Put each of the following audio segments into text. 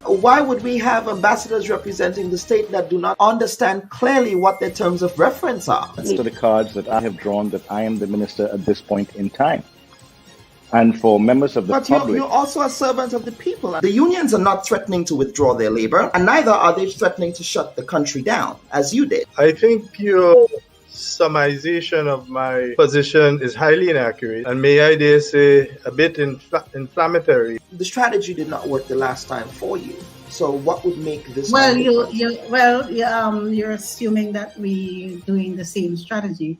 Why would we have ambassadors representing the state that do not understand clearly what their terms of reference are? These are the cards that I have drawn, that I am the minister at this point in time. And for members of the public... But you're also a servant of the people. The unions are not threatening to withdraw their labor, and neither are they threatening to shut the country down, as you did. I think your summarization of my position is highly inaccurate, and may I dare say a bit inflammatory. The strategy did not work the last time for you. So what would make this? Well, you're assuming that we're doing the same strategy.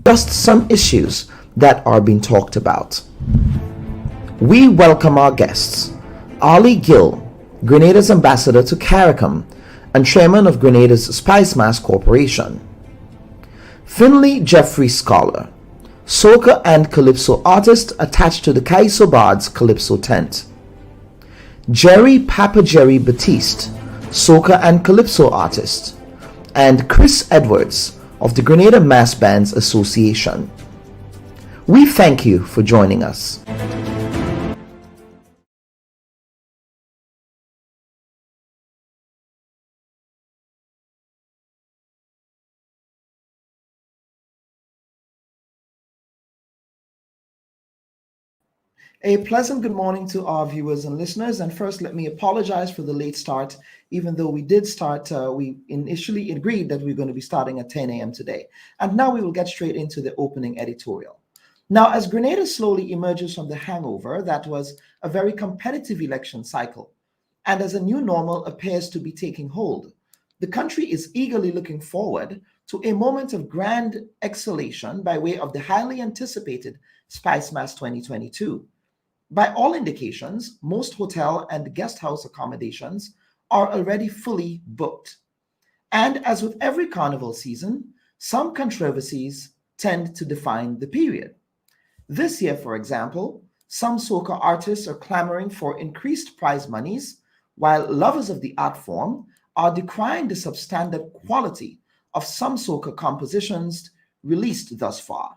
Just some issues that are being talked about. We welcome our guests, Ali Gill, Grenada's ambassador to CARICOM and chairman of Grenada's Spice Mass Corporation; Finley Jeffrey Scholar, soca and calypso artist attached to the Kaisobad's Calypso tent; Jerry Papa Jerry Batiste, soca and calypso artist; and Chris Edwards of the Grenada Mass Bands Association. We thank you for joining us. A pleasant good morning to our viewers and listeners. And first, let me apologize for the late start. Even though we did start, we initially agreed that we were going to be starting at 10 a.m. today. And now we will get straight into the opening editorial. Now, as Grenada slowly emerges from the hangover that was a very competitive election cycle, and as a new normal appears to be taking hold, the country is eagerly looking forward to a moment of grand exhalation by way of the highly anticipated Spice Mass 2022. By all indications, most hotel and guest house accommodations are already fully booked. And as with every carnival season, some controversies tend to define the period. This year, for example, some soca artists are clamoring for increased prize monies, while lovers of the art form are decrying the substandard quality of some soca compositions released thus far.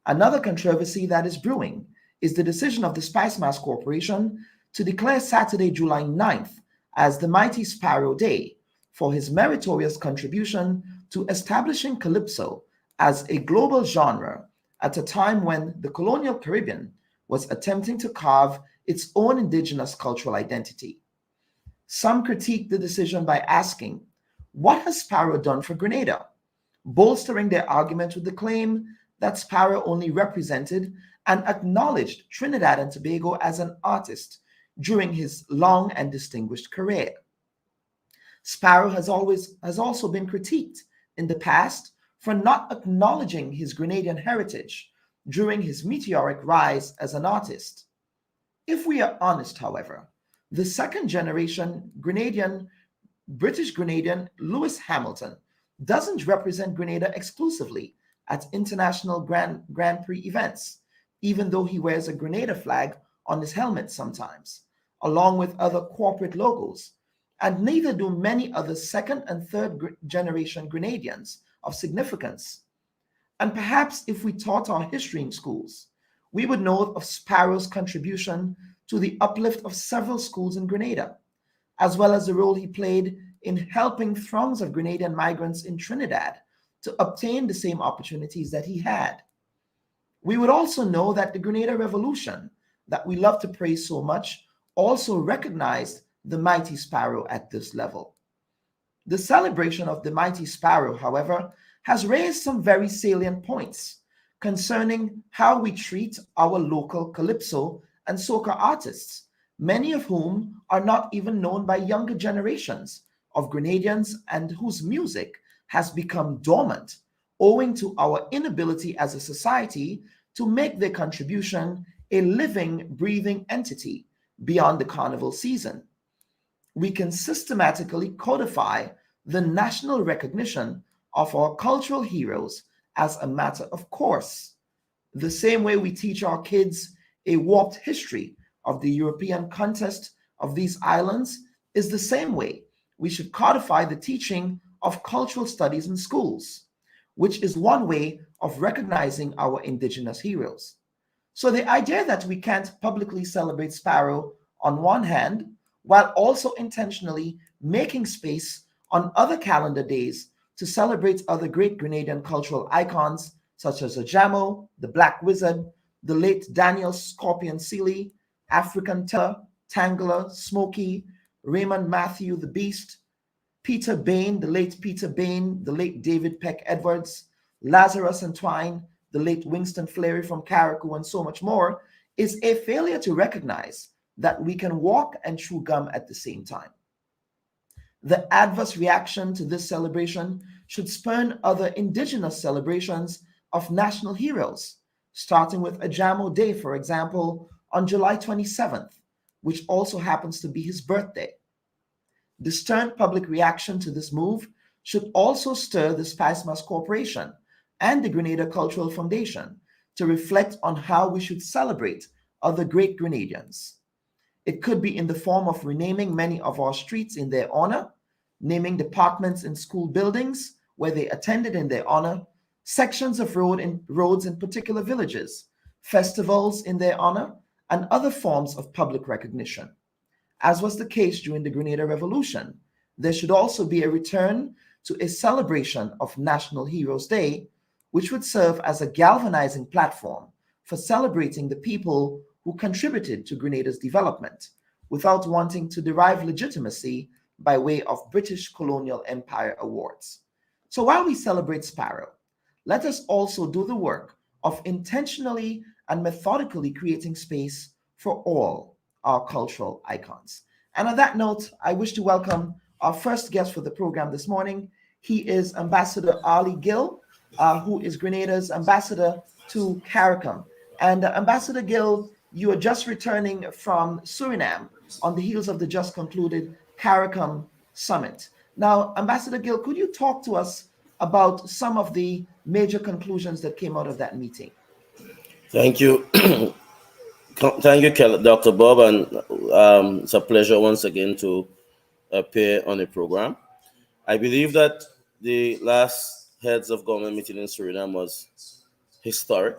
Another controversy that is brewing is the decision of the Spice Mass Corporation to declare Saturday, July 9th as the Mighty Sparrow Day for his meritorious contribution to establishing calypso as a global genre at a time when the colonial Caribbean was attempting to carve its own indigenous cultural identity. Some critique the decision by asking, what has Sparrow done for Grenada? Bolstering their argument with the claim that Sparrow only represented and acknowledged Trinidad and Tobago as an artist during his long and distinguished career. Sparrow has also been critiqued in the past for not acknowledging his Grenadian heritage during his meteoric rise as an artist. If we are honest, however, the second generation British Grenadian Lewis Hamilton doesn't represent Grenada exclusively at international Grand Prix events, even though he wears a Grenada flag on his helmet sometimes, along with other corporate logos, and neither do many other second and third generation Grenadians of significance. And perhaps if we taught our history in schools, we would know of Sparrow's contribution to the uplift of several schools in Grenada, as well as the role he played in helping throngs of Grenadian migrants in Trinidad to obtain the same opportunities that he had. We would also know that the Grenada Revolution, that we love to praise so much, also recognized the Mighty Sparrow at this level. The celebration of the mighty sparrow, however, has raised some very salient points concerning how we treat our local calypso and soca artists, many of whom are not even known by younger generations of Grenadians and whose music has become dormant owing to our inability as a society to make their contribution a living, breathing entity beyond the carnival season. We can systematically codify the national recognition of our cultural heroes as a matter of course, the same way we teach our kids a warped history of the European contest of these islands is the same way we should codify the teaching of cultural studies in schools, which is one way of recognizing our indigenous heroes. So the idea that we can't publicly celebrate Sparrow on one hand, while also intentionally making space on other calendar days to celebrate other great Grenadian cultural icons such as Ajamo, the Black Wizard, the late Daniel Scorpion Seeley, African Teller, Tangler, Smokey, Raymond Matthew the Beast, Peter Bain, the late Peter Bain, the late David Peck Edwards, Lazarus and Twine, the late Winston Fleury from CARICOM, and so much more, is a failure to recognize that we can walk and chew gum at the same time. The adverse reaction to this celebration should spurn other indigenous celebrations of national heroes, starting with Ajamo Day, for example, on July 27th, which also happens to be his birthday. The stern public reaction to this move should also stir the Spice Mass Corporation and the Grenada Cultural Foundation to reflect on how we should celebrate other great Grenadians. It could be in the form of renaming many of our streets in their honor, naming departments in school buildings where they attended in their honor, sections of roads in particular villages, festivals in their honor, and other forms of public recognition. As was the case during the Grenada Revolution, there should also be a return to a celebration of National Heroes Day, which would serve as a galvanizing platform for celebrating the people who contributed to Grenada's development without wanting to derive legitimacy by way of British colonial empire awards. So while we celebrate Sparrow, let us also do the work of intentionally and methodically creating space for all our cultural icons. And on that note, I wish to welcome our first guest for the program this morning. He is Ambassador Ali Gill, who is Grenada's ambassador to CARICOM. And Ambassador Gill, you are just returning from Suriname on the heels of the just concluded CARICOM summit. Now, Ambassador Gill, could you talk to us about some of the major conclusions that came out of that meeting? Thank you. Thank you, Dr. Bob, and it's a pleasure once again to appear on the program. I believe that the last heads of government meeting in Suriname was historic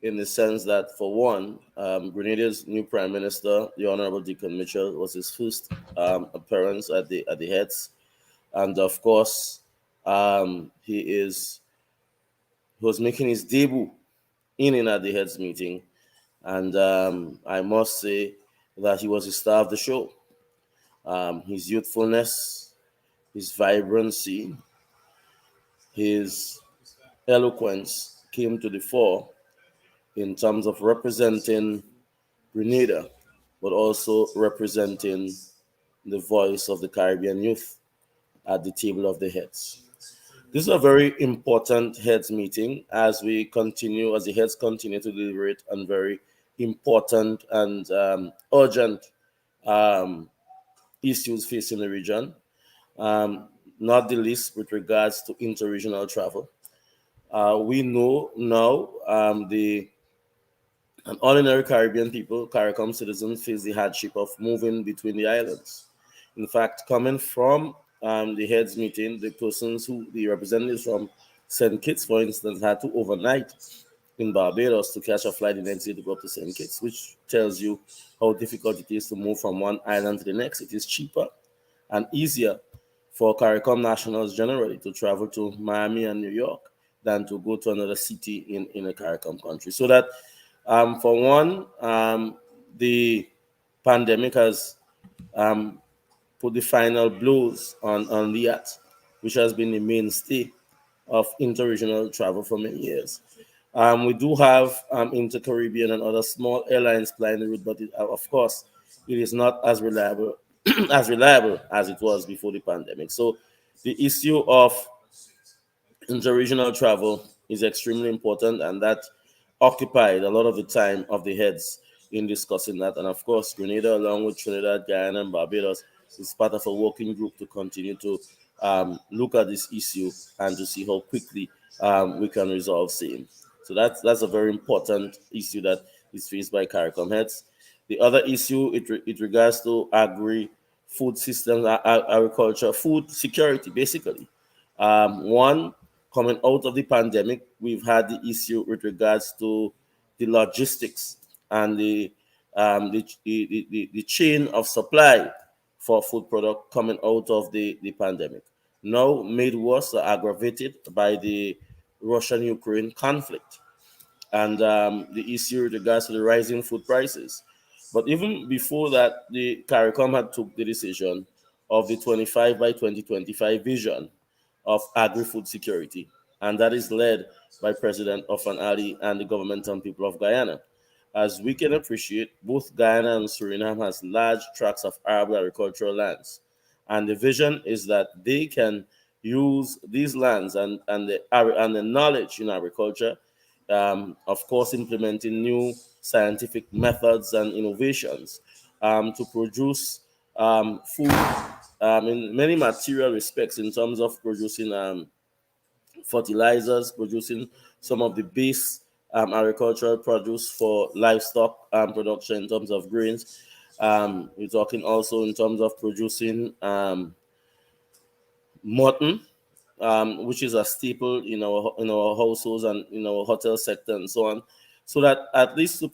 in the sense that, for one, Grenada's new Prime Minister, the Honorable Deacon Mitchell, was his first appearance at the heads, and of course, he was making his debut in at the heads meeting, and I must say that he was the star of the show. His youthfulness, his vibrancy, his eloquence came to the fore in terms of representing Grenada, but also representing the voice of the Caribbean youth at the table of the heads. This is a very important heads meeting as the heads continue to deliberate on very important and urgent issues facing the region, not the least with regards to interregional travel. We know now ordinary Caribbean people, CARICOM citizens, face the hardship of moving between the islands. In fact, coming from the heads meeting, the representatives from St. Kitts, for instance, had to overnight in Barbados to catch a flight the next day to go up to St. Kitts, which tells you how difficult it is to move from one island to the next. It is cheaper and easier for CARICOM nationals generally to travel to Miami and New York than to go to another city in a CARICOM country. So that, for one, the pandemic has put the final blows on the act, which has been the mainstay of interregional travel for many years. We do have inter-Caribbean and other small airlines flying the route, but of course, it is not as reliable as reliable as it was before the pandemic. So the issue of interregional travel is extremely important, and that occupied a lot of the time of the heads in discussing that. And of course, Grenada, along with Trinidad, Guyana, and Barbados, is part of a working group to continue to look at this issue and to see how quickly we can resolve same. So that's a very important issue that is faced by CARICOM heads. The other issue it regards to agri-food systems, agriculture, food security, basically. One, coming out of the pandemic, we've had the issue with regards to the logistics and the chain of supply for food product coming out of the pandemic. Now made worse or aggravated by the Russian-Ukraine conflict and the issue with regards to the rising food prices. But even before that, the CARICOM had took the decision of the 25 by 2025 vision of Agri-Food Security, and that is led by President Ali and the government and people of Guyana. As we can appreciate, both Guyana and Suriname has large tracts of arable agricultural lands, and the vision is that they can use these lands and the knowledge in agriculture, of course, implementing new scientific methods and innovations to produce food in many material respects in terms of producing fertilizers, producing some of the base agricultural produce for livestock production in terms of grains. We're talking also in terms of producing mutton, which is a staple in our households and in our hotel sector and so on, so that at least to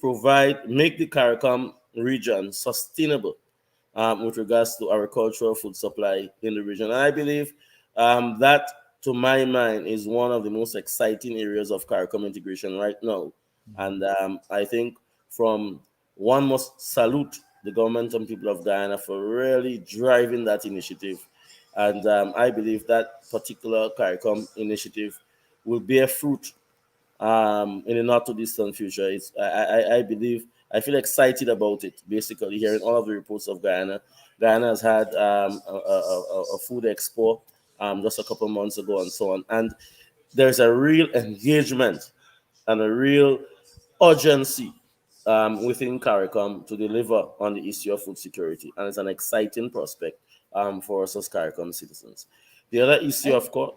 make the CARICOM region sustainable with regards to agricultural food supply in the region. And I believe that, to my mind, is one of the most exciting areas of CARICOM integration right now. And I think one must salute the government and people of Guyana for really driving that initiative. And I believe that particular CARICOM initiative will bear fruit in the not too distant future. I feel excited about it, basically, hearing all of the reports of Guyana. Guyana has had a food expo just a couple of months ago and so on. And there's a real engagement and a real urgency within CARICOM to deliver on the issue of food security. And it's an exciting prospect for us as CARICOM citizens. The other issue, of course,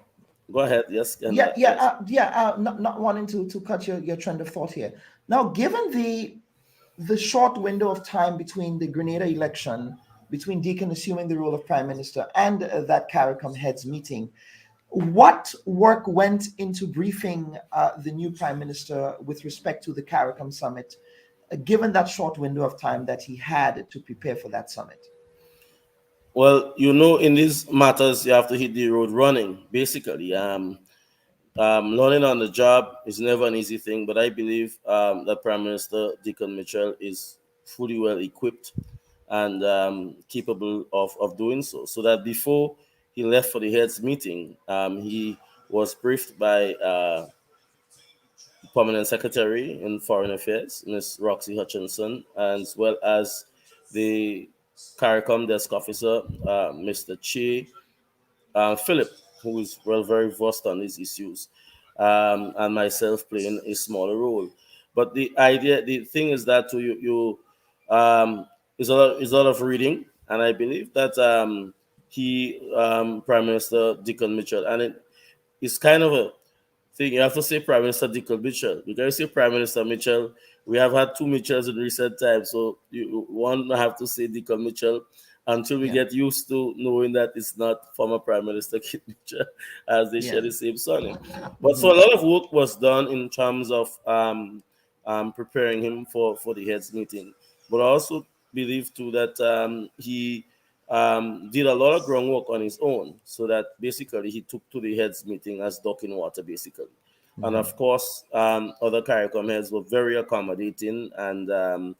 go ahead. Yes. Not wanting to cut your trend of thought here. Now, given the short window of time between the Grenada election, between Deacon assuming the role of Prime Minister and that CARICOM heads meeting, what work went into briefing the new Prime Minister with respect to the CARICOM summit, given that short window of time that he had to prepare for that summit? Well, in these matters, you have to hit the road running, basically. Learning on the job is never an easy thing, but I believe that Prime Minister Deacon Mitchell is fully well equipped and capable of doing so. So that before he left for the heads meeting, he was briefed by Permanent Secretary in Foreign Affairs, Ms. Roxy Hutchinson, as well as the CARICOM desk officer, Mr. Che Philip, who is very versed on these issues, and myself playing a smaller role. But the thing is that is a lot of reading, and I believe that Prime Minister Deacon Mitchell, and it's kind of a thing. You have to say Prime Minister Deacon Mitchell. Because you say Prime Minister Mitchell, we have had two Mitchells in recent times, so one have to say Deacon Mitchell until we get used to knowing that it's not former Prime Minister Kit Mitchell, as they share the same surname. But so a lot of work was done in terms of preparing him for the heads meeting. But I also believe too that he did a lot of groundwork on his own, so that basically he took to the heads meeting as duck in water, basically. And of course, other CARICOM heads were very accommodating and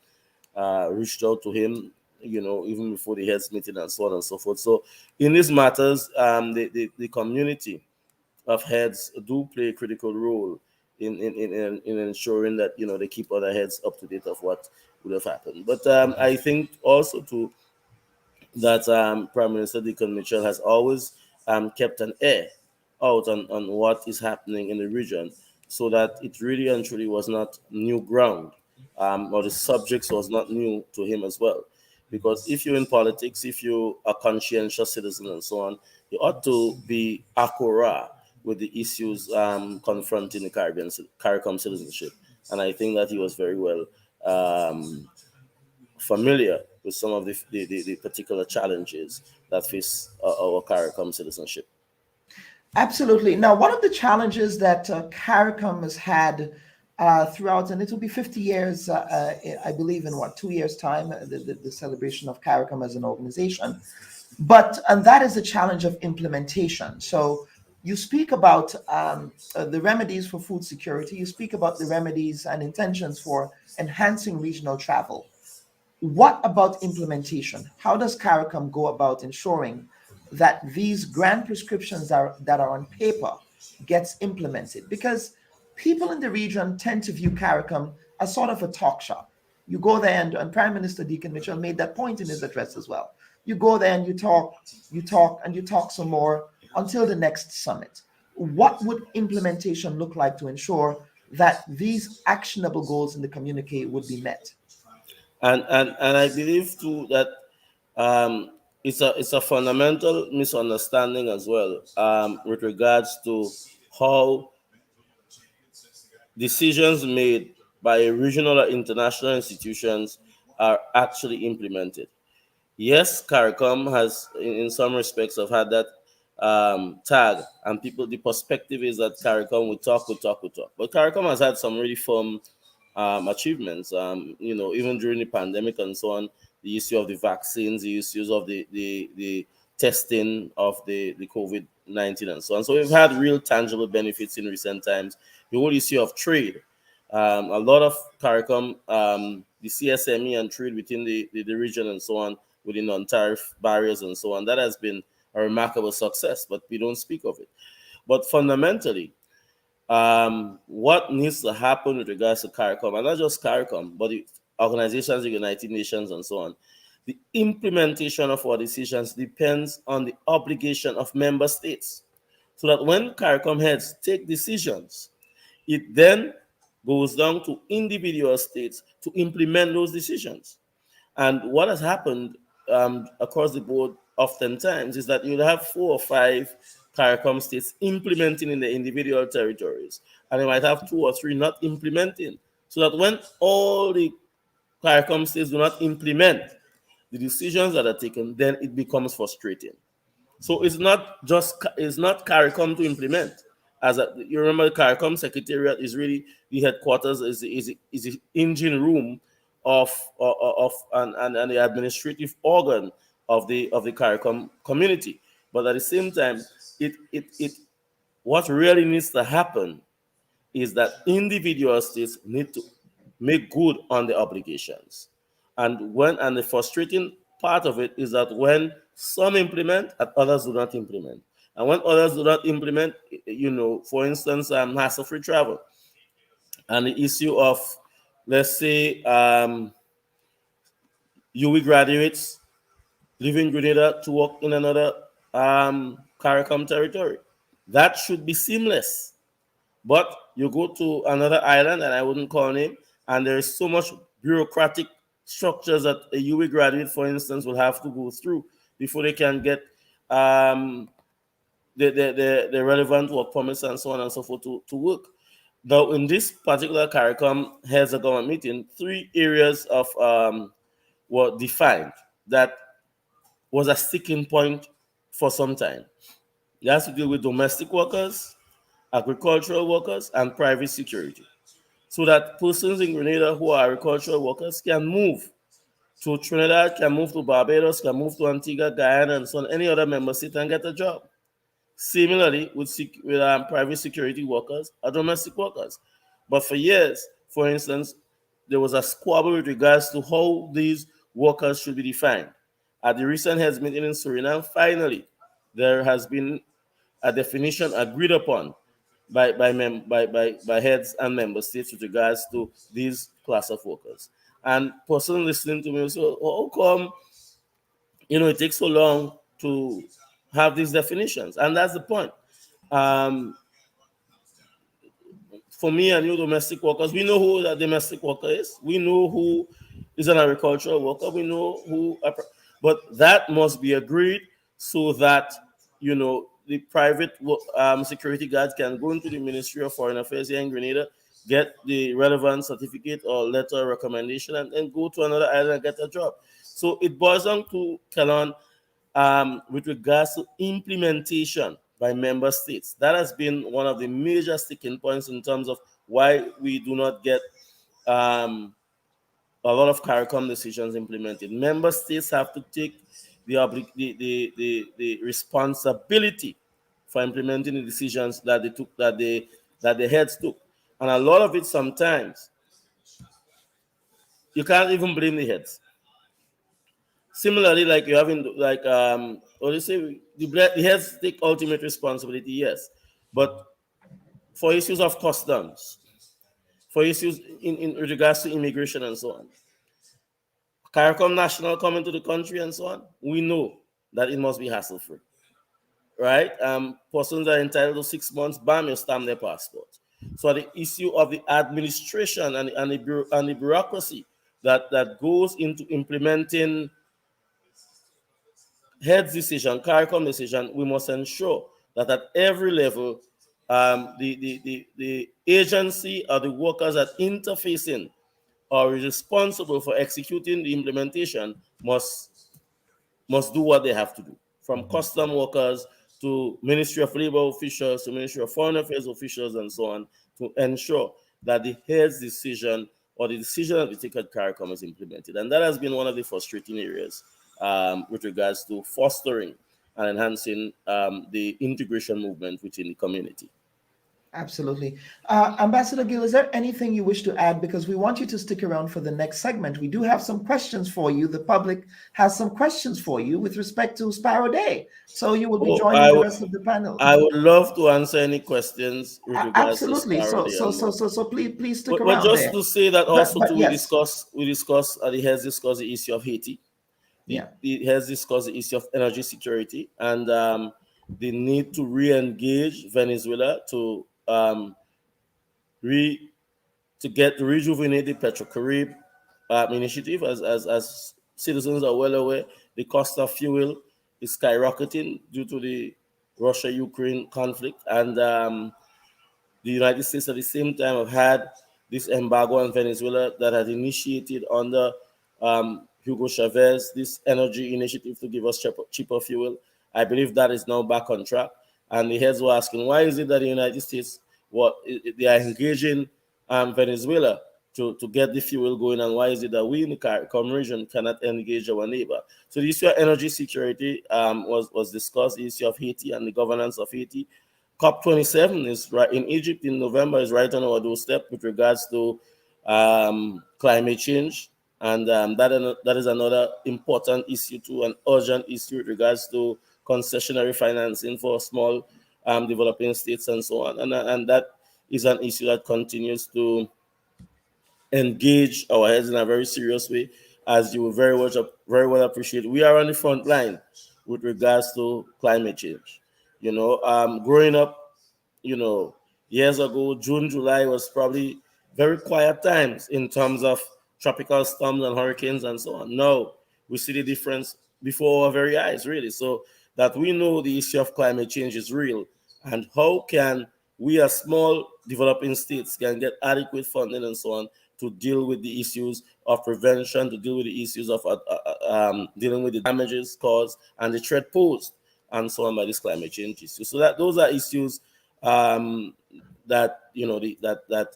reached out to him even before the heads meeting and so on and so forth. So in these matters, the community of heads do play a critical role in ensuring that they keep other heads up to date of what would have happened. But I think also too that Prime Minister Deacon Mitchell has always kept an ear out on what is happening in the region, so that it really and truly was not new ground, or the subjects was not new to him as well. Because if you're in politics, if you're a conscientious citizen and so on, you ought to be accurate with the issues confronting the CARICOM citizenship. And I think that he was very well familiar with some of the particular challenges that face our CARICOM citizenship. Absolutely. Now, one of the challenges that CARICOM has had throughout, and it will be 50 years, I believe, in 2 years' time, the celebration of CARICOM as an organization. And that is the challenge of implementation. So you speak about the remedies for food security, you speak about the remedies and intentions for enhancing regional travel. What about implementation? How does CARICOM go about ensuring that these grand prescriptions that are on paper gets implemented? Because people in the region tend to view CARICOM as sort of a talk shop. You go there, and Prime Minister Deacon Mitchell made that point in his address as well. You go there and you talk some more until the next summit. What would implementation look like to ensure that these actionable goals in the communique would be met? And I believe too that it's a fundamental misunderstanding as well with regards to how decisions made by regional or international institutions are actually implemented. Yes, CARICOM has, in some respects, have had that tag, and the perspective is that CARICOM will talk. But CARICOM has had some really firm achievements, even during the pandemic and so on, the issue of the vaccines, the issues of the testing of the COVID-19 and so on. So we've had real tangible benefits in recent times. The whole issue of trade, a lot of CARICOM, the CSME and trade within the region and so on, within non-tariff barriers and so on, that has been a remarkable success, but we don't speak of it. But fundamentally, what needs to happen with regards to CARICOM, and not just CARICOM, but the organizations, the United Nations and so on, the implementation of our decisions depends on the obligation of member states. So that when CARICOM heads take decisions, it then goes down to individual states to implement those decisions. And what has happened across the board oftentimes is that you'll have 4 or 5 CARICOM states implementing in the individual territories, and they might have 2 or 3 not implementing. So that when all the CARICOM states do not implement the decisions that are taken, then it becomes frustrating. So it's not CARICOM to implement. You remember, the CARICOM Secretariat is really the headquarters, is the engine room of the administrative organ of the CARICOM community. But at the same time, what really needs to happen is that individual states need to make good on the obligations. And the frustrating part of it is that when some implement and others do not implement. And when others do not implement, for instance, hassle-free travel and the issue of, let's say, UWI graduates leaving Grenada to work in another CARICOM territory. That should be seamless. But you go to another island, and I wouldn't call name, and there is so much bureaucratic structures that a UWI graduate, for instance, will have to go through before they can get the relevant work permits and so on and so forth to work. Now, in this particular CARICOM heads of government meeting, 3 areas of were defined that was a sticking point for some time. It has to do with domestic workers, agricultural workers, and private security. So that persons in Grenada who are agricultural workers can move to Trinidad, can move to Barbados, can move to Antigua, Guyana, and so on, any other member state, and get a job. Similarly, with private security workers or domestic workers. But for years, for instance, there was a squabble with regards to how these workers should be defined. At the recent heads meeting in Suriname, finally, there has been a definition agreed upon by heads and member states with regards to these class of workers. And person listening to me will say, how come it takes so long to have these definitions? And that's the point. For me and you domestic workers, we know who that domestic worker is. We know who is an agricultural worker. We know who, but that must be agreed so that, the private security guards can go into the Ministry of Foreign Affairs here in Grenada, get the relevant certificate or letter of recommendation, and then go to another island and get a job. So it boils down to, Kelon, with regards to implementation by member states. That has been one of the major sticking points in terms of why we do not get a lot of CARICOM decisions implemented. Member states have to take the responsibility for implementing the decisions that they took, that the heads took. And a lot of it sometimes, you can't even blame the heads. Similarly, like you have in, like, what do you say, the heads take ultimate responsibility, yes. But for issues of customs, for issues in regards to immigration and so on, CARICOM national coming to the country and so on, we know that it must be hassle-free, right? Persons are entitled to 6 months, bam, you stamp their passport. So the issue of the administration and the bureaucracy that goes into implementing heads decision, CARICOM decision, we must ensure that at every level, the agency or the workers that interfacing or is responsible for executing the implementation must do what they have to do, from custom workers to Ministry of Labor officials to Ministry of Foreign Affairs officials and so on, to ensure that the head's decision or the decision that we take at CARICOM is implemented. And that has been one of the frustrating areas with regards to fostering and enhancing the integration movement within the community. Absolutely. Ambassador Gill, is there anything you wish to add? Because we want you to stick around for the next segment. We do have some questions for you. The public has some questions for you with respect to Sparrow Day. So you will be joining the rest of the panel. I would love to answer any questions with regards absolutely. to Sparrow Day. So please stick around. But just there. to say that also yes. we discuss the heads discuss the issue of Haiti. The heads discuss the issue of energy security and the need to re-engage Venezuela to rejuvenate the Petro-Carib initiative. As citizens are well aware, the cost of fuel is skyrocketing due to the Russia-Ukraine conflict, and the United States at the same time have had this embargo on Venezuela that had initiated under Hugo Chavez, this energy initiative to give us cheaper fuel. I believe that is now back on track. And the heads were asking, why is it that the United States, they are engaging Venezuela to get the fuel going, and why is it that we in the CARICOM region cannot engage our neighbor? So the issue of energy security was discussed, the issue of Haiti and the governance of Haiti. COP27 is right in Egypt in November, is right on our doorstep with regards to climate change. And that is another important issue too, an urgent issue with regards to concessionary financing for small developing states and so on. And that is an issue that continues to engage our heads in a very serious way, as you will very well appreciate. We are on the front line with regards to climate change. Growing up, years ago, June, July was probably very quiet times in terms of tropical storms and hurricanes and so on. Now we see the difference before our very eyes, really. So that we know the issue of climate change is real, and how can we as small developing states can get adequate funding and so on to deal with the issues of prevention, to deal with the issues of dealing with the damages caused and the threat posed and so on by this climate change issue. So that those are issues that that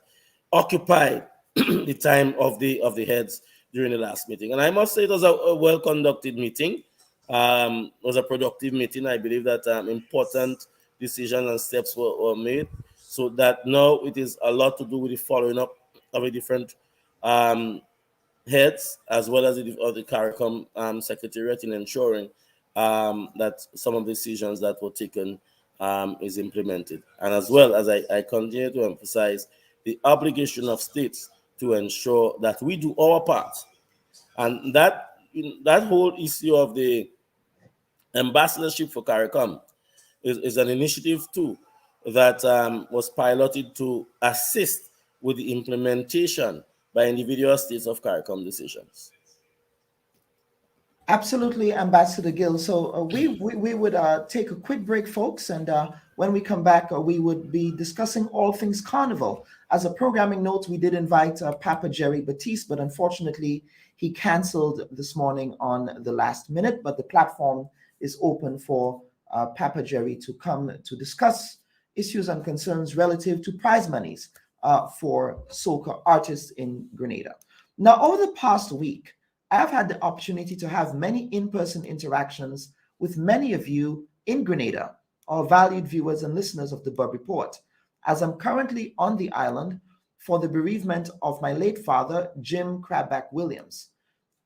occupied the time of the heads during the last meeting. And I must say it was a well-conducted meeting. It was a productive meeting. I believe that important decisions and steps were made, so that now it is a lot to do with the following up of the different heads as well as the CARICOM Secretariat in ensuring that some of the decisions that were taken is implemented. And as well as I continue to emphasize the obligation of states to ensure that we do our part. And that whole issue of the ambassadorship for CARICOM is an initiative too that was piloted to assist with the implementation by individual states of CARICOM decisions. Absolutely, Ambassador Gill. So we would take a quick break, folks, and when we come back, we would be discussing all things Carnival. As a programming note, we did invite Papa Jerry Batiste, but unfortunately, he canceled this morning on the last minute, but the platform is open for Papa Jerry to come to discuss issues and concerns relative to prize monies for soca artists in Grenada. Now, over the past week, I've had the opportunity to have many in-person interactions with many of you in Grenada, our valued viewers and listeners of the Bubb Report, as I'm currently on the island for the bereavement of my late father, Jim Crabback Williams.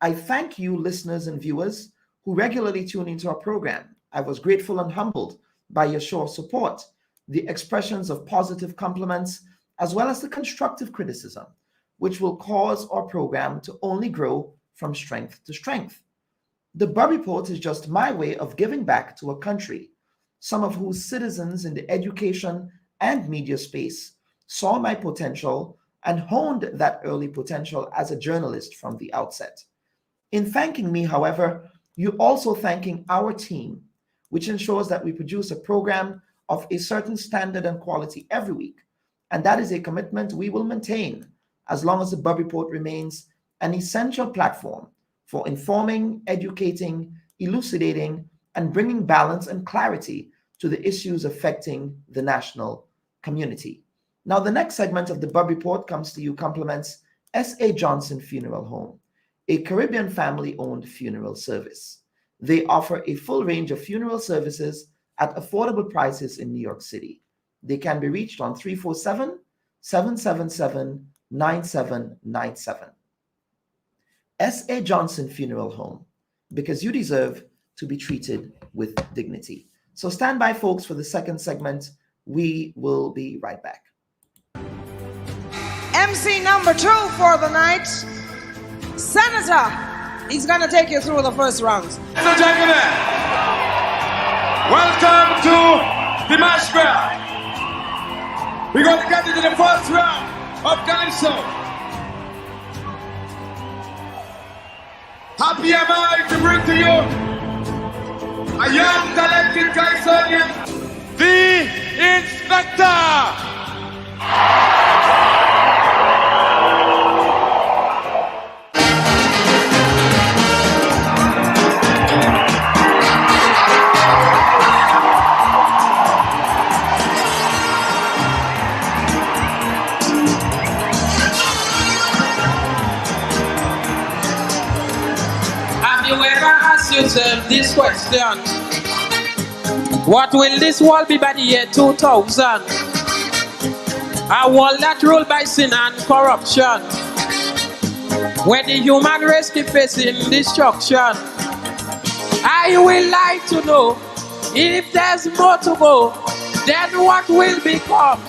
I thank you, listeners and viewers, who regularly tune into our program. I was grateful and humbled by your show of support, the expressions of positive compliments, as well as the constructive criticism, which will cause our program to only grow from strength to strength. The Bubb Report is just my way of giving back to a country, some of whose citizens in the education and media space saw my potential and honed that early potential as a journalist from the outset. In thanking me, however, you're also thanking our team, which ensures that we produce a program of a certain standard and quality every week. And that is a commitment we will maintain as long as the Bubb Report remains an essential platform for informing, educating, elucidating, and bringing balance and clarity to the issues affecting the national community. Now, the next segment of the Bubb Report comes to you compliments S.A. Johnson Funeral Home, a Caribbean family-owned funeral service. They offer a full range of funeral services at affordable prices in New York City. They can be reached on 347-777-9797. S.A. Johnson Funeral Home, because you deserve to be treated with dignity. So stand by, folks, for the second segment. We will be right back. MC number 2 for the night, Senator. He's going to take you through the first rounds. Ladies and gentlemen, welcome to the match ground. We're going to get into the first round of Calypso. Happy am I to bring to you a young talented Calypsonian, the Inspector. Yourself this question: what will this world be by the year 2000? A world that ruled by sin and corruption, where the human race keep facing destruction. I will like to know if there's more to go, then what will become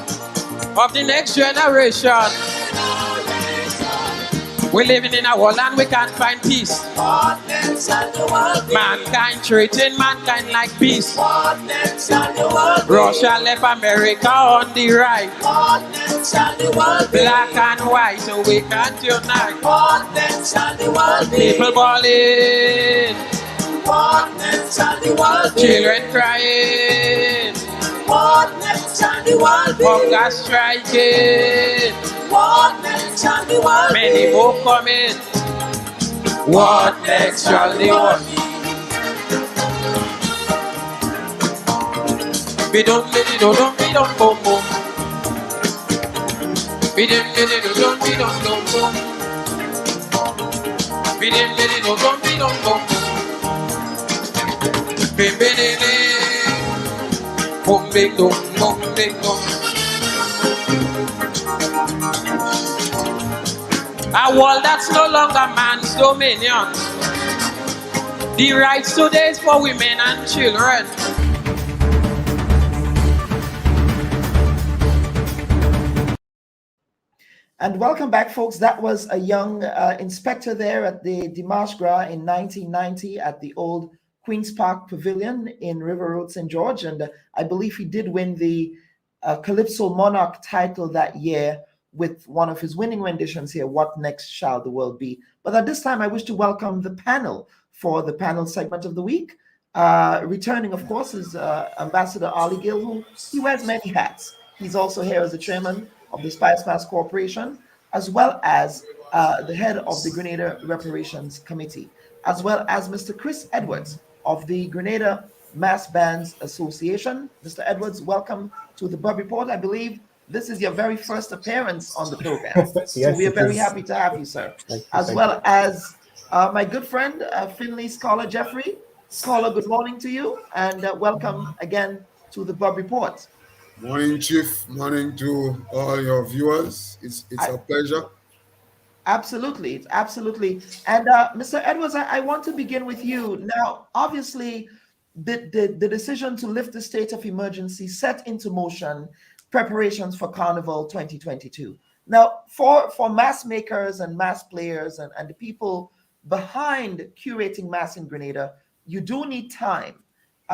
of the next generation? We're living in a world and we can't find peace. Mankind treating mankind like beasts. Russia left America on the right. Black and white, so we can't unite. People balling. Children crying. Hunger striking. Many more coming. What next shall the world be? Don't let it don't be don't boom boom. Be don't let it don't be don't boom boom. Be don't let it don't be don't boom boom. Be boom big boom boom big boom. A world that's no longer man's dominion. The rights today is for women and children. And welcome back, folks. That was a young inspector there at the Dimanche Gras in 1990 at the old Queen's Park Pavilion in River Road, St. George. And I believe he did win the Calypso Monarch title that year with one of his winning renditions here, What Next Shall the World Be? But at this time, I wish to welcome the panel for the panel segment of the week. Returning, of course, is Ambassador Ali Gill, who he wears many hats. He's also here as the chairman of the Spice Mass Corporation, as well as the head of the Grenada Reparations Committee, as well as Mr. Chris Edwards of the Grenada Mass Bands Association. Mr. Edwards, welcome to the Bubb Report. I believe this is your very first appearance on the program. Yes, so we are very is. happy to have you, sir. Thank you. As my good friend, Finley Scholar Jeffrey. Scholar, good morning to you, and welcome again to the Bubb Report. Morning, Chief. Morning to all your viewers. It's a pleasure. Absolutely, absolutely. And Mr. Edwards, I want to begin with you. Now, obviously, the decision to lift the state of emergency set into motion preparations for Carnival 2022. Now, for mass makers and mass players and the people behind curating mass in Grenada, you do need time.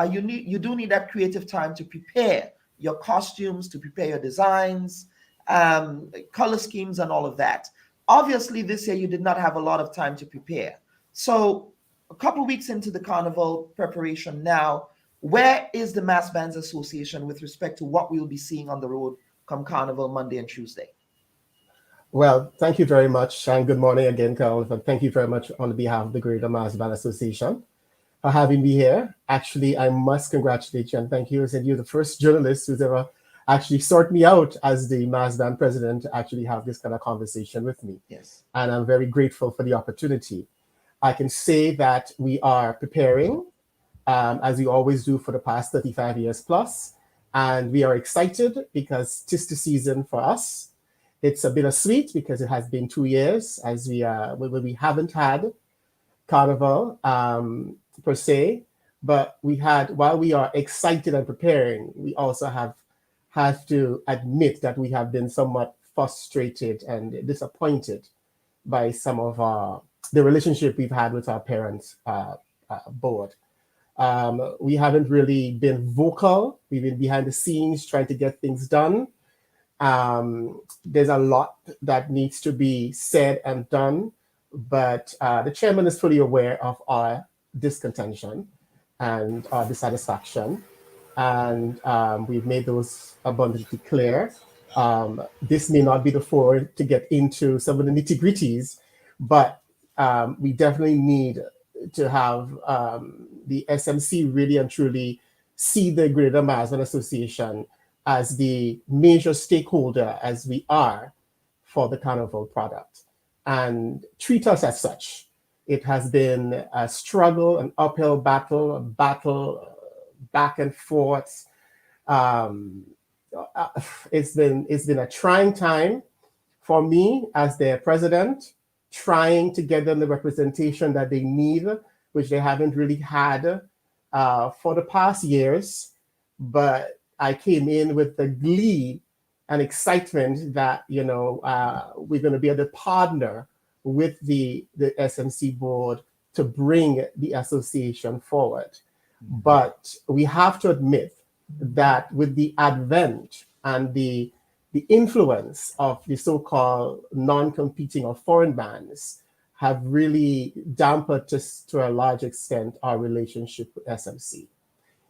You do need that creative time to prepare your costumes, to prepare your designs, color schemes, and all of that. Obviously, this year you did not have a lot of time to prepare. So a couple of weeks into the Carnival preparation now, where is the Mass Bands Association with respect to what we'll be seeing on the road come Carnival Monday and Tuesday? Well, thank you very much, and good morning again, Carl. And thank you very much on behalf of the Greater Mass Band Association for having me here. Actually, I must congratulate you and thank you. I said you're the first journalist who's ever actually sought me out as the Mass Band president to actually have this kind of conversation with me. Yes. And I'm very grateful for the opportunity. I can say that we are preparing, as we always do for the past 35 years plus, and we are excited because 'tis the season for us. It's a bittersweet because it has been 2 years as we haven't had Carnival per se, but while we are excited and preparing, we also have to admit that we have been somewhat frustrated and disappointed by some of the relationship we've had with our parents' board. We haven't really been vocal. We've been behind the scenes trying to get things done. There's a lot that needs to be said and done, but the chairman is fully aware of our discontention and our dissatisfaction, and we've made those abundantly clear. This may not be the forum to get into some of the nitty-gritties, but we definitely need to have the SMC really and truly see the Greater Mass Band Association as the major stakeholder as we are for the Carnival product and treat us as such. It has been a struggle, an uphill battle, a battle back and forth. It's been a trying time for me as their president, trying to get them the representation that they need, which they haven't really had for the past years. But I came in with the glee and excitement that, we're going to be able to partner with the SMC board to bring the association forward. But we have to admit that with the advent and the influence of the so-called non-competing or foreign bands have really dampened to a large extent our relationship with SMC.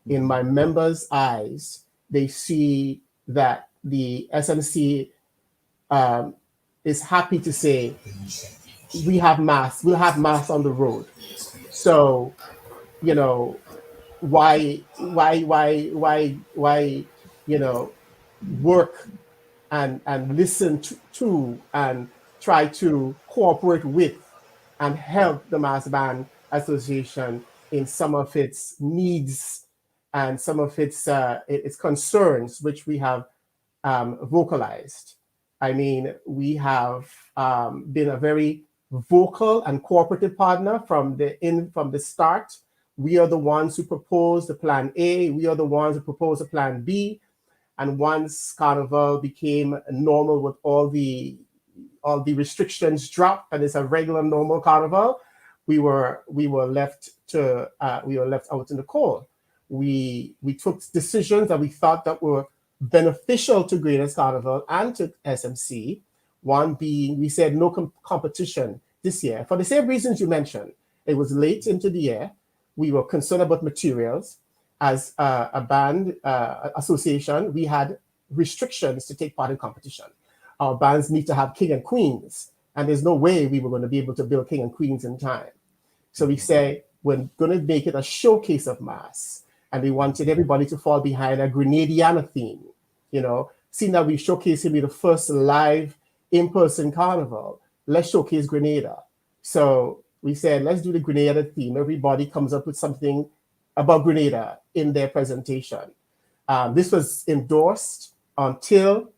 In my members' eyes, they see that the SMC is happy to say, we'll have mass on the road. So, why, work and listen to and try to cooperate with and help the Mass Band Association in some of its needs and some of its concerns, which we have vocalized. I mean, we have been a very vocal and cooperative partner from the start. We are the ones who proposed the plan A. We are the ones who proposed the plan B. And once Carnival became normal with all the restrictions dropped and it's a regular normal Carnival, we were left out in the cold. We took decisions that we thought that were beneficial to Grenada's Carnival and to SMC. One being, we said no competition this year for the same reasons you mentioned. It was late into the year. We were concerned about materials. As a band association, we had restrictions to take part in competition. Our bands need to have king and queens, and there's no way we were going to be able to build king and queens in time. So we say we're going to make it a showcase of mass, and we wanted everybody to fall behind a Grenadiana theme. Seeing that we showcased him be the first live in-person carnival, let's showcase Grenada. So we said, let's do the Grenada theme. Everybody comes up with something about Grenada in their presentation. This was endorsed until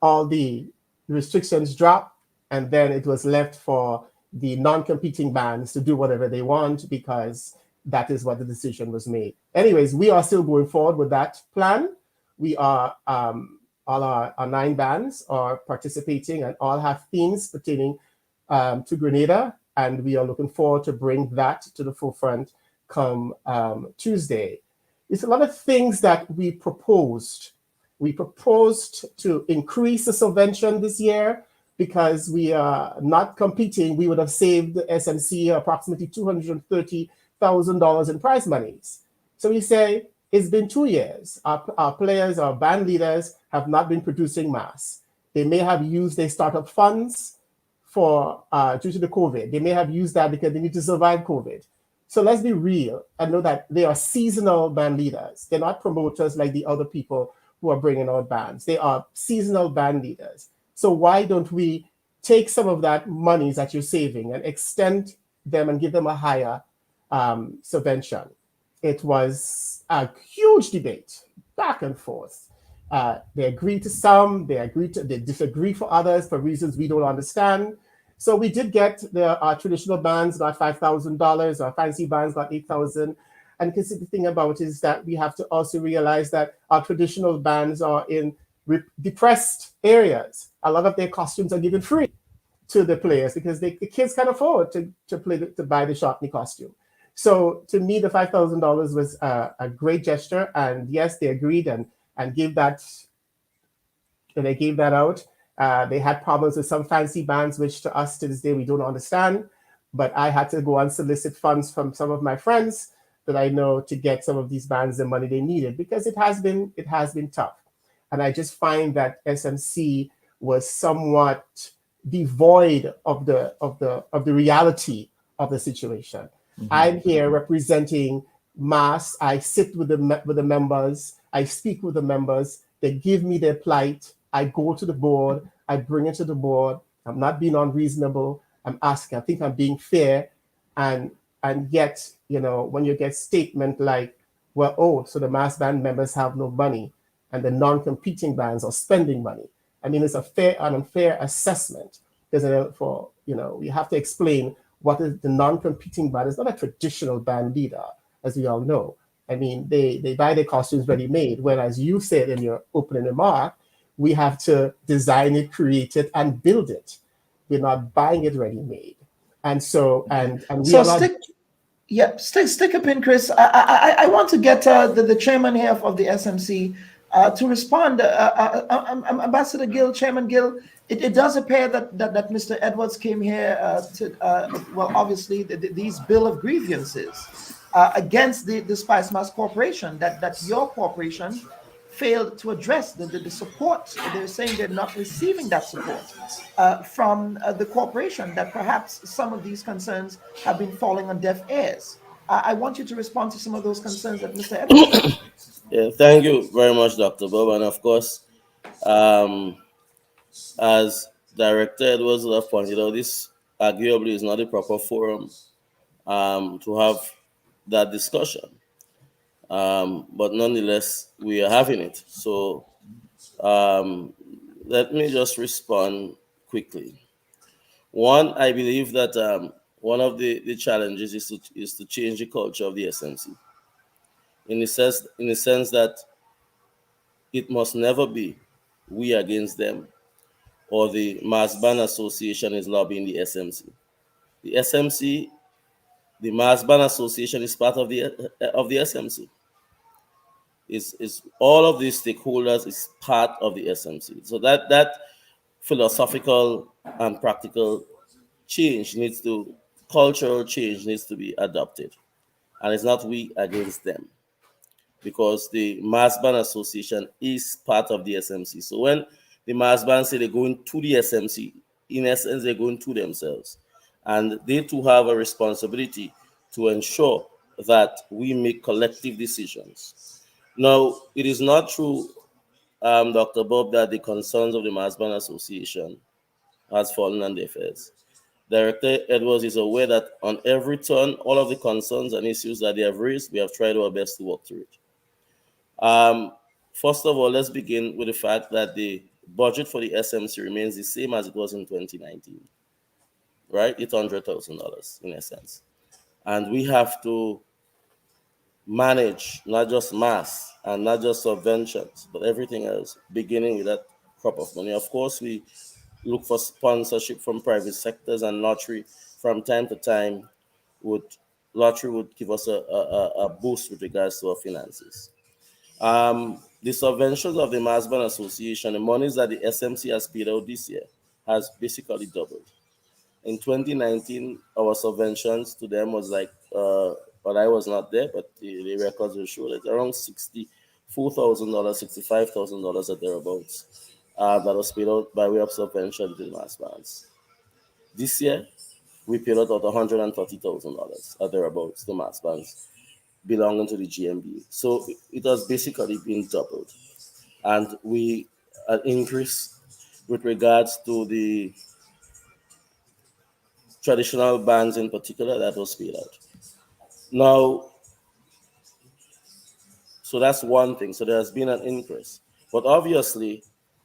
all the restrictions dropped, and then it was left for the non-competing bands to do whatever they want, because that is what the decision was made. Anyways, we are still going forward with that plan. We are, all our 9 bands are participating and all have themes pertaining to Grenada, and we are looking forward to bring that to the forefront come Tuesday. It's a lot of things that we proposed. We proposed to increase the subvention this year because we are not competing. We would have saved the SMC approximately $230,000 in prize monies. So we say, it's been 2 years. Our players, our band leaders have not been producing mass. They may have used their startup funds for due to the COVID. They may have used that because they need to survive COVID. So let's be real and know that they are seasonal band leaders. They're not promoters like the other people who are bringing out bands. They are seasonal band leaders. So why don't we take some of that monies that you're saving and extend them and give them a higher subvention? It was a huge debate, back and forth. They agreed to some, they disagree for others for reasons we don't understand. So we did get our traditional bands got $5,000, our fancy bands got $8,000. And the thing about it is that we have to also realize that our traditional bands are in depressed areas. A lot of their costumes are given free to the players because the kids can't afford to buy the Shotney costume. So to me, the $5,000 was a great gesture, and yes, they agreed and gave that. And they gave that out. They had problems with some fancy bands, which to us to this day we don't understand. But I had to go and solicit funds from some of my friends that I know to get some of these bands the money they needed, because it has been tough. And I just find that SMC was somewhat devoid of the reality of the situation. Mm-hmm. I'm here representing mass. I sit with the members. I speak with the members. They give me their plight. I go to the board. I bring it to the board. I'm not being unreasonable. I'm asking. I think I'm being fair. And yet, when you get statement like, well, oh, so the mass band members have no money and the non-competing bands are spending money. I mean, it's a fair and unfair assessment. We have to explain what is the non-competing band. It's not a traditional band leader, as we all know. I mean, they buy their costumes ready-made, whereas you said in your opening remark, we have to design it, create it, and build it. We're not buying it ready-made. And so, and we so are not... stick a pin, Chris. I want to get the chairman here of the SMC to respond. Ambassador Gill, Chairman Gill, it does appear that Mr. Edwards came here obviously these bill of grievances against the Spice Mass Corporation, that your corporation failed to address the support. They're saying they're not receiving that support from the corporation, that perhaps some of these concerns have been falling on deaf ears. I want you to respond to some of those concerns that Mr. Edwards said. Yeah, thank you very much, Dr. Bubb. And of course, as Director Edwards would have pointed out, this arguably is not the proper forum to have that discussion. But nonetheless, we are having it. So let me just respond quickly. One, I believe that one of the challenges is to change the culture of the SMC in the sense that it must never be we against them or the Mass Band Association is lobbying the SMC. The SMC, the Mass Band Association is part of the SMC. Is all of these stakeholders is part of the SMC. So that philosophical and practical cultural change needs to be adopted. And it's not we against them, because the Mass Band Association is part of the SMC. So when the Mass Band say they're going to the SMC, in essence, they're going to themselves. And they too have a responsibility to ensure that we make collective decisions. Now, it is not true, Dr. Bob, that the concerns of the Mass Band Association has fallen on deaf ears. Director Edwards is aware that on every turn, all of the concerns and issues that they have raised, we have tried our best to work through it. First of all, let's begin with the fact that the budget for the SMC remains the same as it was in 2019, right? $800,000 in essence. And we have to manage not just mass and not just subventions, but everything else, beginning with that crop of money. Of course, we look for sponsorship from private sectors, and lottery from time to time would give us a boost with regards to our finances. The subventions of the Mass Band Association, the monies that the SMC has paid out this year, has basically doubled. In 2019, our subventions to them was like, but I was not there, but the records will show that around $64,000, $65,000 or thereabouts that was paid out by way of subvention to the mass bands. This year, we paid out $130,000 or thereabouts to mass bands belonging to the GMB. So it has basically been doubled. And we increased with regards to the traditional bands in particular that was paid out. Now, so that's one thing. So there has been an increase. But obviously,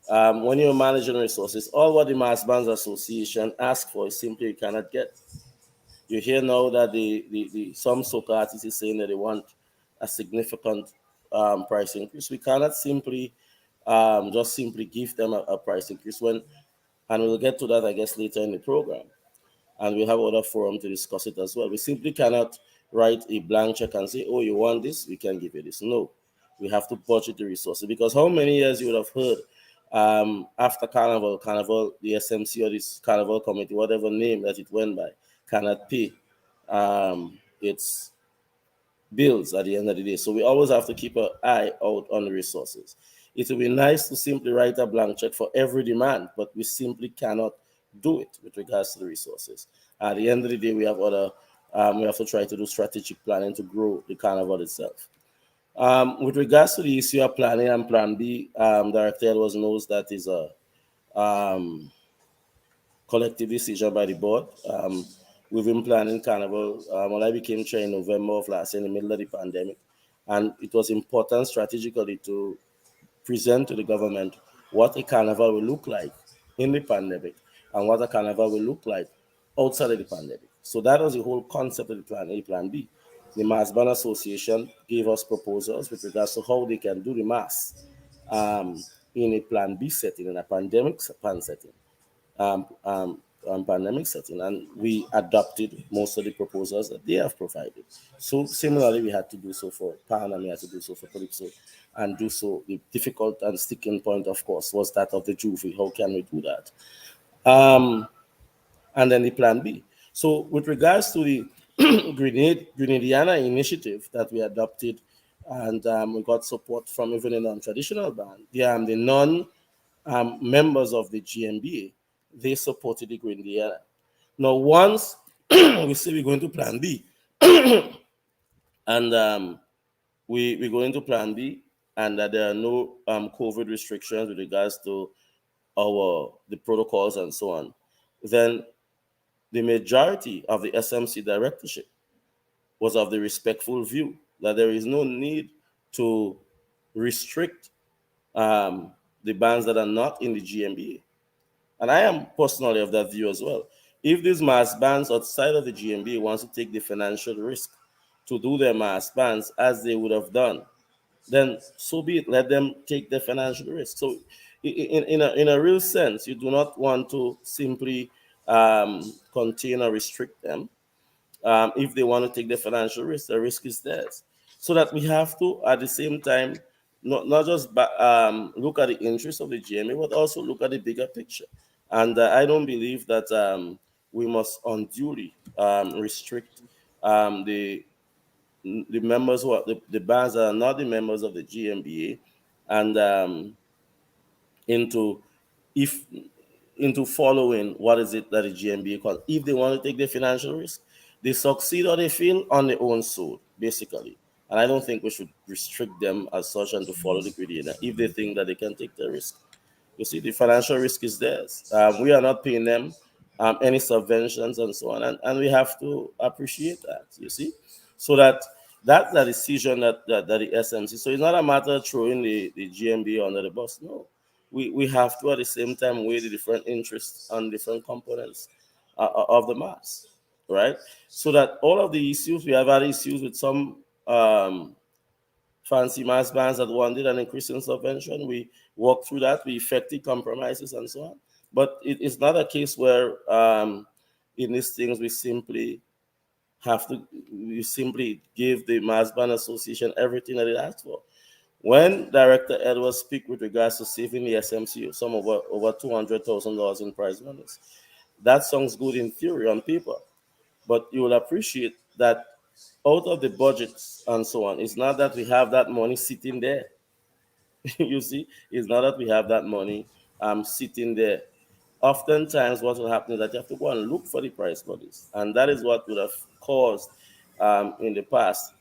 when you're managing resources, all what the Mass Bands Association asks for is simply you cannot get. You hear now that the some soca artists is saying that they want a significant price increase. We cannot simply just give them a price increase and we'll get to that, I guess, later in the program. And we'll have other forum to discuss it as well. We simply cannot write a blank check and say, oh, you want this, we can give you this. No, we have to budget the resources, because how many years you would have heard after Carnival, the SMC or this Carnival committee, whatever name that it went by, cannot pay its bills at the end of the day. So we always have to keep an eye out on the resources. It would be nice to simply write a blank check for every demand, but we simply cannot do it with regards to the resources. At the end of the day, we have to try to do strategic planning to grow the Carnival itself. With regards to the issue of planning and Plan B, Director Edwards knows that is a collective decision by the board. We've been planning Carnival when I became chair in November of last year in the middle of the pandemic. And it was important strategically to present to the government what a Carnival will look like in the pandemic and what a Carnival will look like outside of the pandemic. So that was the whole concept of the Plan A, Plan B. The Mass Band Association gave us proposals with regards to how they can do the mass in a Plan B setting, in a pandemic setting. Pandemic setting, and we adopted most of the proposals that they have provided. So similarly, we had to do so for Pan, and we had to do so for Calypso, and do so. The difficult and sticking point, of course, was that of the Juvie. How can we do that? And then the Plan B. So with regards to the Grenadiana initiative that we adopted, and we got support from even a non-traditional band, the non-members of the GMBA, they supported the Grenadiana. Now, once we say we're going to Plan B, and we go into Plan B, and that there are no COVID restrictions with regards to the protocols and so on, then the majority of the SMC directorship was of the respectful view that there is no need to restrict the bands that are not in the GMBA. And I am personally of that view as well. If these mass bands outside of the GMBA wants to take the financial risk to do their mass bands as they would have done, then so be it. Let them take the financial risk. So in a real sense, you do not want to simply contain or restrict them. If they want to take the financial risk, the risk is theirs. So that we have to, at the same time, not just look at the interests of the GMA, but also look at the bigger picture. And I don't believe that we must unduly restrict the members who are the bands that are not the members of the GMBA, and into following what is it that the GMBA calls. If they want to take the financial risk, they succeed or they fail on their own soul, basically. And I don't think we should restrict them as such and to follow the gradient if they think that they can take the risk. You see, the financial risk is theirs. We are not paying them any subventions and so on, and we have to appreciate that, you see. So that's the decision that the SMC. So it's not a matter of throwing the GMBA under the bus. No, we have to at the same time weigh the different interests and different components of the mass, right? So that all of the issues, we have had issues with some fancy mass bands that wanted an increase in subvention. We worked through that, we effected compromises and so on. But it's not a case where in these things we simply give the Mass Band Association everything that it asked for. When Director Edwards speak with regards to saving the SMCU some over $200,000 in prize monies, that sounds good in theory on paper, but you will appreciate that out of the budgets and so on, it's not that we have that money sitting there. You see, it's not that we have that money sitting there. Oftentimes, what will happen is that you have to go and look for the prize monies, and that is what would have caused in the past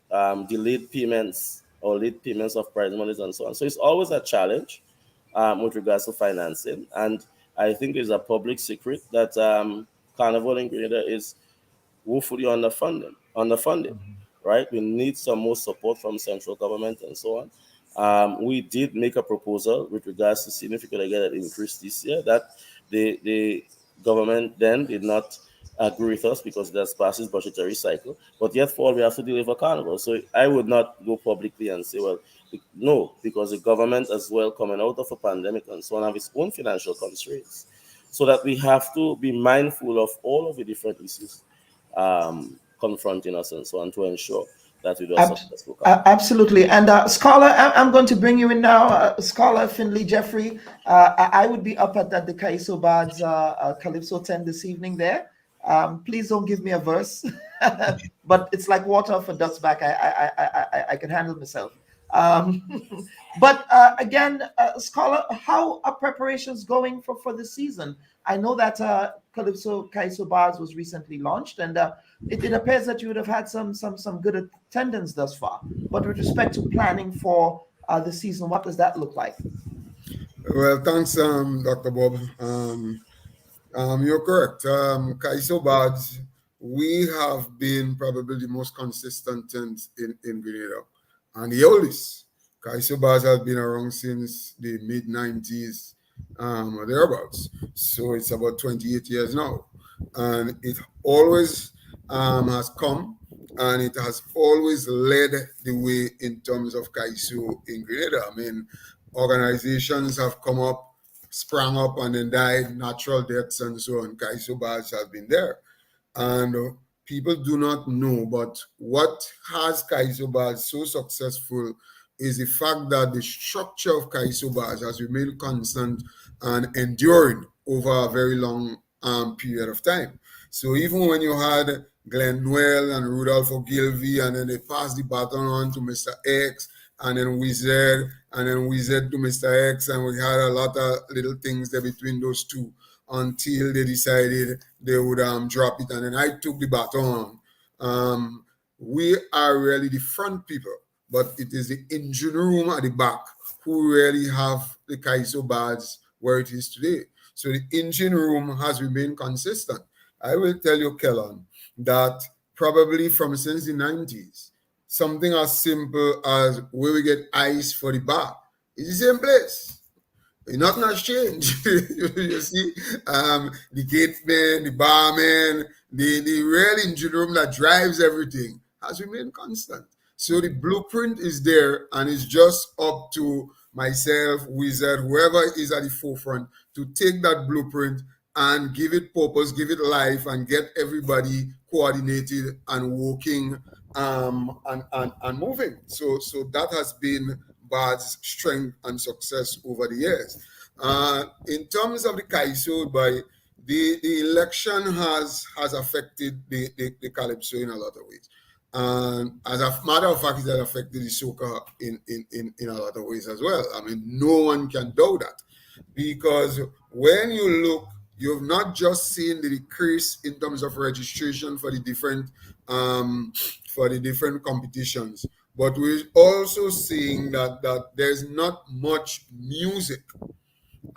delayed payments or late payments of prize monies and so on. So it's always a challenge with regards to financing, and I think it's a public secret that Carnival in Grenada is woefully underfunded, right? We need some more support from central government and so on. We did make a proposal with regards to seeing if we could get an increase this year. That the government then did not agree with us because that's past its budgetary cycle. But yet for all we have to deliver Carnival. So I would not go publicly and say, well, no, because the government as well coming out of a pandemic and so on have its own financial constraints. So that we have to be mindful of all of the different issues confronting us and so on to ensure that we do a successful Carnival. Absolutely. And Scholar, I'm going to bring you in now. Scholar Finley Jeffrey, I would be up at the Kaiso Bad's Calypso 10 this evening there. Please don't give me a verse, but it's like water off a duck's back. I can handle myself. But again, Scholar, how are preparations going for the season? I know that Calypso Kaiso Bars was recently launched, and it appears that you would have had some good attendance thus far. But with respect to planning for the season, what does that look like? Well, thanks, Dr. Bob. You're correct. Kaiso Bars, we have been probably the most consistent in Grenada, and the oldest. Kaiso Bars has been around since the mid-90s, or thereabouts. So it's about 28 years now. And it always has come, and it has always led the way in terms of Kaiso in Grenada. I mean, organizations have come up, sprang up, and then died, natural deaths and so on. Kaiso Bars has been there. And people do not know, but what has Kaiso Bars so successful is the fact that the structure of Kaiso Bars has remained constant and enduring over a very long period of time. So even when you had Glenn Noel and Rudolph Ogilvy, and then they passed the baton on to Mr. X, and then Wizard, and then Wizard to Mr. X, and we had a lot of little things there between those two until they decided they would drop it, and then I took the baton. We are really the front people, but it is the engine room at the back who really have the Kaiso Bars where it is today. So the engine room has remained consistent. I will tell you, Kellan, that probably from since the 90s, something as simple as where we get ice for the bar is the same place. Nothing has changed. You see, the gateman, the barman, the real engine room that drives everything has remained constant. So the blueprint is there, and it's just up to myself, Wizard, whoever is at the forefront, to take that blueprint and give it purpose, give it life, and get everybody coordinated and working and moving. So that has been Bad's strength and success over the years. In terms of the CAISO, the election has affected the Calypso in a lot of ways. And as a matter of fact, it has affected the soca in a lot of ways as well. I mean, no one can doubt that. Because when you look, you've not just seen the decrease in terms of registration for the different competitions, but we're also seeing that there's not much music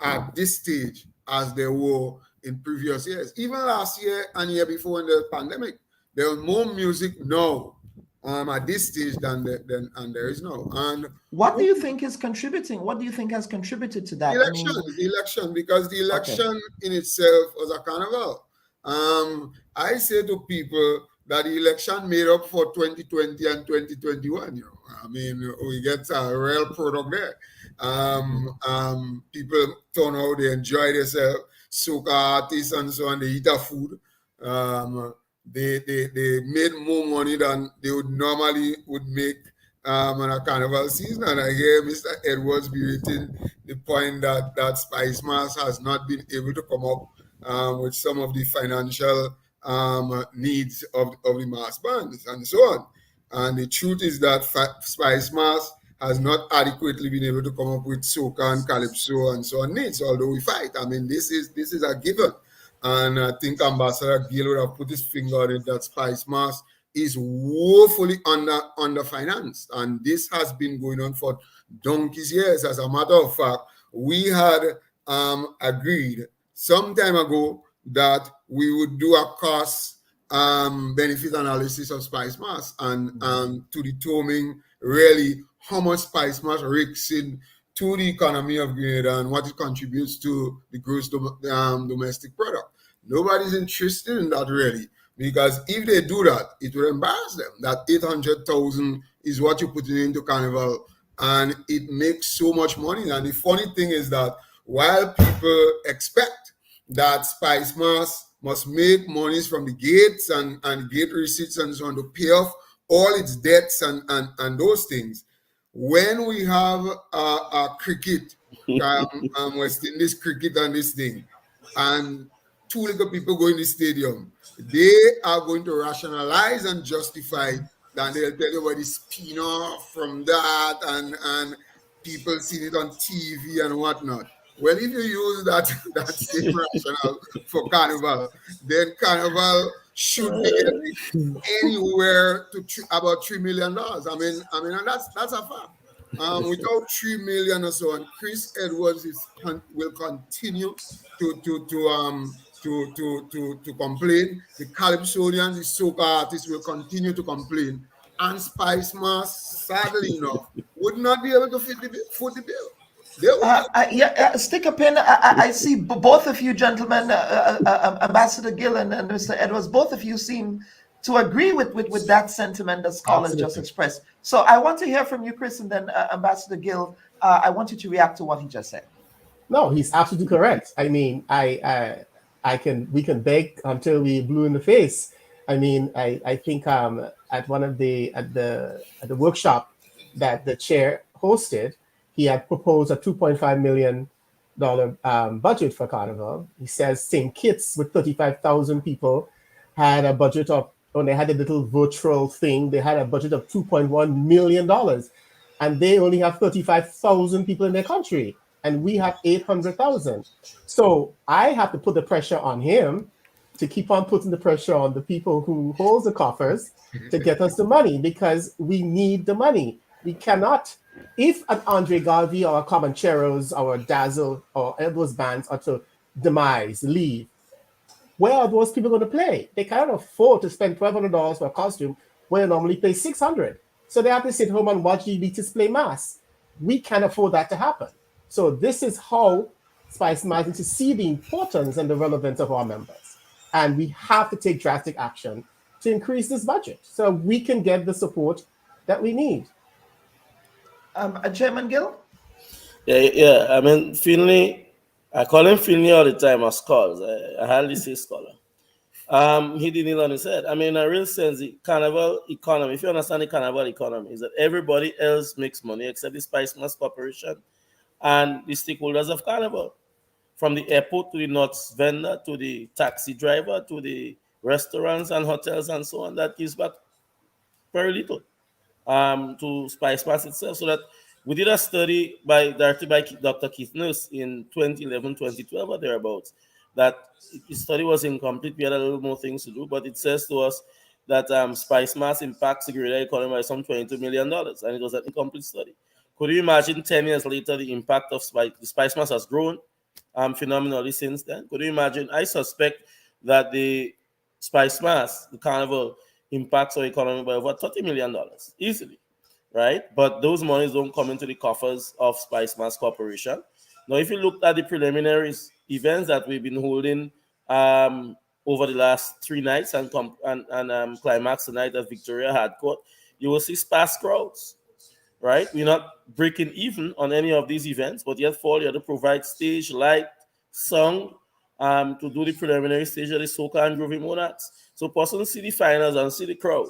at this stage as there were in previous years. Even last year and year before in the pandemic, there was more music now at this stage than there is now. And what do you think is contributing? What do you think has contributed to that? The election, because the election in itself was a carnival. I say to people that the election made up for 2020 and 2021. You know, I mean, we get a real product there. People turn out, they enjoy themselves, soca artists and so on, they eat their food. They made more money than they would normally make on a carnival season. And I hear Mr. Edwards be rating the point that Spice Mass has not been able to come up with some of the financial needs of the mass bands and so on. And the truth is that Spice Mass has not adequately been able to come up with soca and calypso and so on needs, although we fight. I mean, this is a given. And I think Ambassador Gill would have put his finger on it that Spice Mass is woefully underfinanced. And this has been going on for donkey's years. As a matter of fact, we had agreed some time ago that we would do a cost benefit analysis of Spice Mass and to determine really how much Spice Mass rakes in to the economy of Grenada and what it contributes to the gross domestic product. Nobody's interested in that really, because if they do that, it will embarrass them. That 800,000 is what you're putting into Carnival, and it makes so much money. And the funny thing is that while people expect that Spice Mass must make monies from the gates and gate receipts and so on to pay off all its debts and those things, when we have a cricket, West Indies cricket and this thing, and two little people go in the stadium, they are going to rationalize and justify that they'll tell you about the spin off from that and people see it on TV and whatnot. Well, if you use that same rationale for Carnival, then Carnival should be getting anywhere to about $3 million. I mean, and that's a fact. Without 3 million or so, and Chris Edwards will continue to complain. The Calypsonians, the soca artists will continue to complain, and Spice Mass, sadly enough, would not be able to foot the bill. Stick a pin. I see both of you gentlemen, Ambassador Gill and Mr. Edwards, both of you seem to agree with that sentiment that scholars just expressed. So I want to hear from you, Chris, and then Ambassador Gill, I want you to react to what he just said. No, he's absolutely correct. I mean, we can beg until we blue in the face. I mean, I think at the workshop that the chair hosted, he had proposed a $2.5 million budget for Carnival. He says St. Kitts with 35,000 people had a budget of, when they had a little virtual thing, they had a budget of $2.1 million. And they only have 35,000 people in their country. And we have 800,000. So I have to put the pressure on him to keep on putting the pressure on the people who hold the coffers to get us the money, because we need the money. We cannot, if an Andre Galvi or a Comancheros or a Dazzle or those bands are to leave, where are those people going to play? They cannot afford to spend $1,200 for a costume when they normally pay $600. So they have to sit home and watch the elitists play mass. We can't afford that to happen. So this is how Spice Management to see the importance and the relevance of our members. And we have to take drastic action to increase this budget so we can get the support that we need. Chairman Gill? Yeah. I mean, Finley, I call him Finley all the time as calls. I hardly say scholar. He didn't kneel on his head. I mean, in a real sense, the carnival economy, if you understand the carnival economy, is that everybody else makes money except the Spice Mass Corporation and the stakeholders of carnival. From the airport to the nuts vendor to the taxi driver to the restaurants and hotels and so on, that gives back very little to Spice Mass itself. So that we did a study directed by Dr. Keith Nurse in 2011, 2012 or thereabouts. That the study was incomplete. We had a little more things to do, but it says to us that Spice Mass impacts the guerrilla economy by some $22 million, and it was an incomplete study. Could you imagine 10 years later the impact of the Spice Mass has grown phenomenally since then? Could you imagine? I suspect that the Spice Mass, the carnival, impacts our economy by over $30 million easily, right? But those monies don't come into the coffers of Spice Mass Corporation. Now, if you look at the preliminary events that we've been holding over the last 3 nights and climax tonight at Victoria Hardcourt, you will see sparse crowds, right? We're not breaking even on any of these events, but yet fall, you have to provide stage, light, song, to do the preliminary stage of the Soca and Groovy Monarchs. So persons see the finals and see the crowd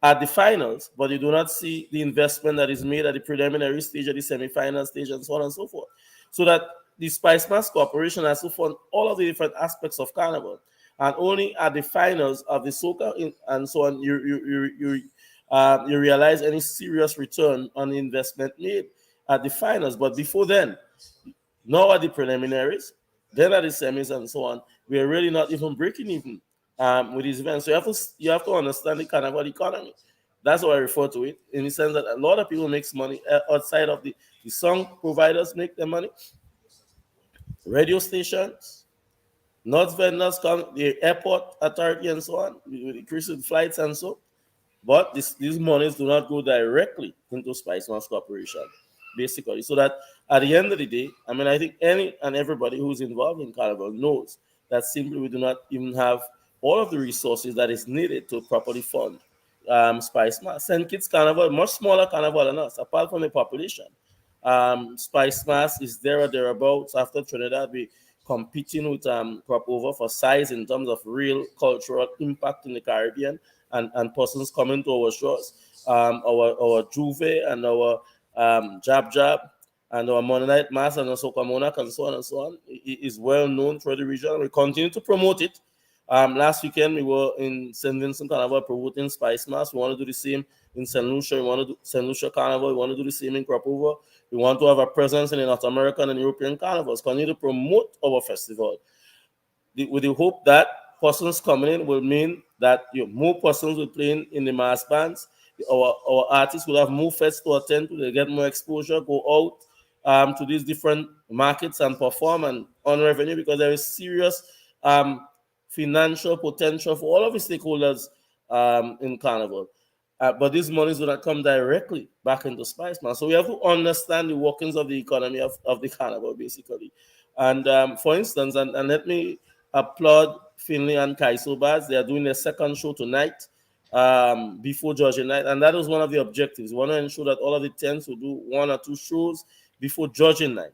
at the finals, but you do not see the investment that is made at the preliminary stage, of the semi-final stage, and so on and so forth. So that the Spice Mass Corporation has to fund all of the different aspects of carnival, and only at the finals of the Soca and so on, you realize any serious return on the investment made at the finals. But before then, now at the preliminaries, then at the semis and so on, we are really not even breaking even with these events. So you have to understand the carnival economy. That's how I refer to it, in the sense that a lot of people makes money outside of the song providers make their money, radio stations, nuts vendors come, the airport authority and so on, with increasing flights and so. But these monies do not go directly into Spice Mass Corporation, basically. So that at the end of the day, I mean, I think any and everybody who's involved in carnival knows that simply we do not even have all of the resources that is needed to properly fund Spice Mass. St. Kitts Carnival, much smaller carnival than us, apart from the population. Spice Mass is there or thereabouts. After Trinidad, we competing with Crop Over for size in terms of real cultural impact in the Caribbean and persons coming to our shores. Our Juve and our Jab Jab and our Mononite Mass and our Soca Monarch and so on is well known for the region. We continue to promote it. Last weekend we were in St. Vincent Carnival promoting Spice Mass. We want to do the same in St. Lucia. We want to do St. Lucia Carnival. We want to do the same in Crop Over. We want to have a presence in the North American and European carnivals. Continue to promote our festival with the hope that persons coming in will mean that more persons will play in the mass bands. Our artists will have more fets to attend to. They get more exposure, go out to these different markets and perform and earn revenue, because there is serious financial potential for all of the stakeholders in Carnival. But these monies do not come directly back into Spice Mass. So we have to understand the workings of the economy of the Carnival, basically. And for instance, and let me applaud Finley and Kaiso Baz. They are doing their second show tonight before Georgia night. And that was one of the objectives. We want to ensure that all of the tents will do 1 or 2 shows before Georgia night.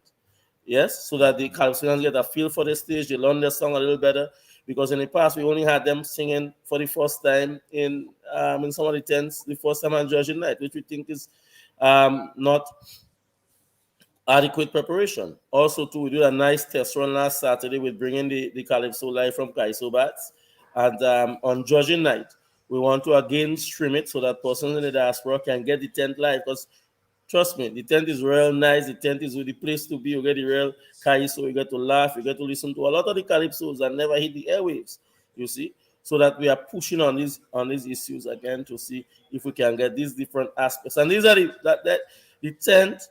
Yes, so that the Caribbeans get a feel for the stage, they learn their song a little better. Because in the past, we only had them singing for the first time in some of the tents, the first time on Georgia night, which we think is not adequate preparation. Also, too, we did a nice test run last Saturday with bringing the Calypso live from Kaiso Bats. And on Georgia night, we want to again stream it so that persons in the diaspora can get the tent live. Because trust me, the tent is real nice. The tent is the place to be. You get the real Kaiso. You get to laugh. You get to listen to a lot of the Calypsos that never hit the airwaves, you see. So that we are pushing on these issues again to see if we can get these different aspects. And these are the tent,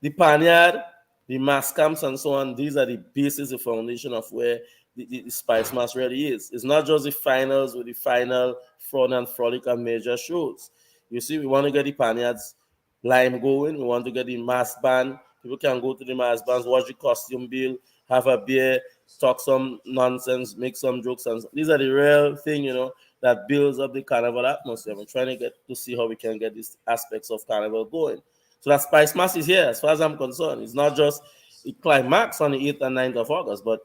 the panyard, the mass camps, and so on. These are the basis, the foundation of where the Spice Mass really is. It's not just the finals with the final front and frolic and major shows. You see, we want to get the panyards lime going. We want to get the mass band People can go to the mass bands, watch the costume bill, have a beer, talk some nonsense, make some jokes. And these are the real thing, you know, that builds up the carnival atmosphere. We're trying to get to see how we can get these aspects of carnival going. So that Spice Mass is here, as far as I'm concerned. It's not just a climax on the 8th and 9th of August, but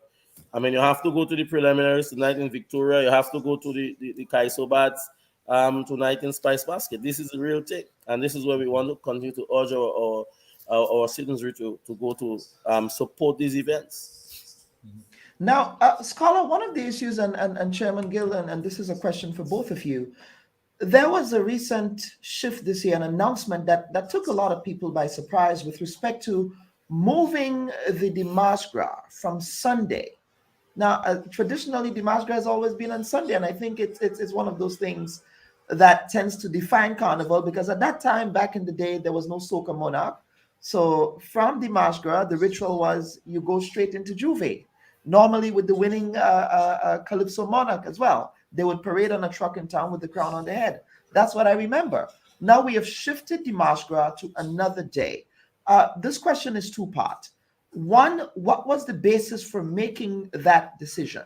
I mean, you have to go to the preliminaries tonight in Victoria. You have to go to the Kaisobats tonight in Spice Basket. This is the real thing. And this is where we want to continue to urge our citizenry to go to support these events. Now, Scholar, one of the issues, and Chairman Gill, and this is a question for both of you, there was a recent shift this year, an announcement that took a lot of people by surprise with respect to moving the Dimanche Gras from Sunday. Now, traditionally, Dimanche Gras has always been on Sunday, and I think it's one of those things that tends to define Carnival, because at that time, back in the day, there was no Soca Monarch. So from Dimanche Gras, the ritual was you go straight into Juve, normally with the winning Calypso Monarch as well. They would parade on a truck in town with the crown on their head. That's what I remember. Now we have shifted Dimanche Gras to another day. This question is two-part. One, what was the basis for making that decision?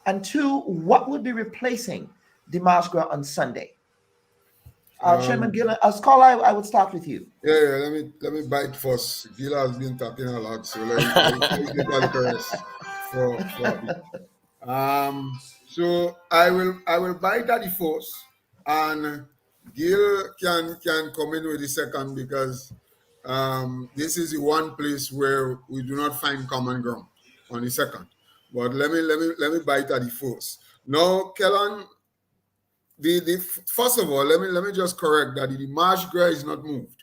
And two, what would be replacing Dimanche Gras on Sunday? Chairman Gill, Scholar, I would start with you. Yeah, let me bite first. Gill has been talking a lot, so let me get all the rest for a bit. So I will bite at the first, and Gill can come in with the second, because this is the one place where we do not find common ground on the second. But let me bite at the first. Now, Kellan, first of all, let me just correct that the Dimanche Gras is not moved.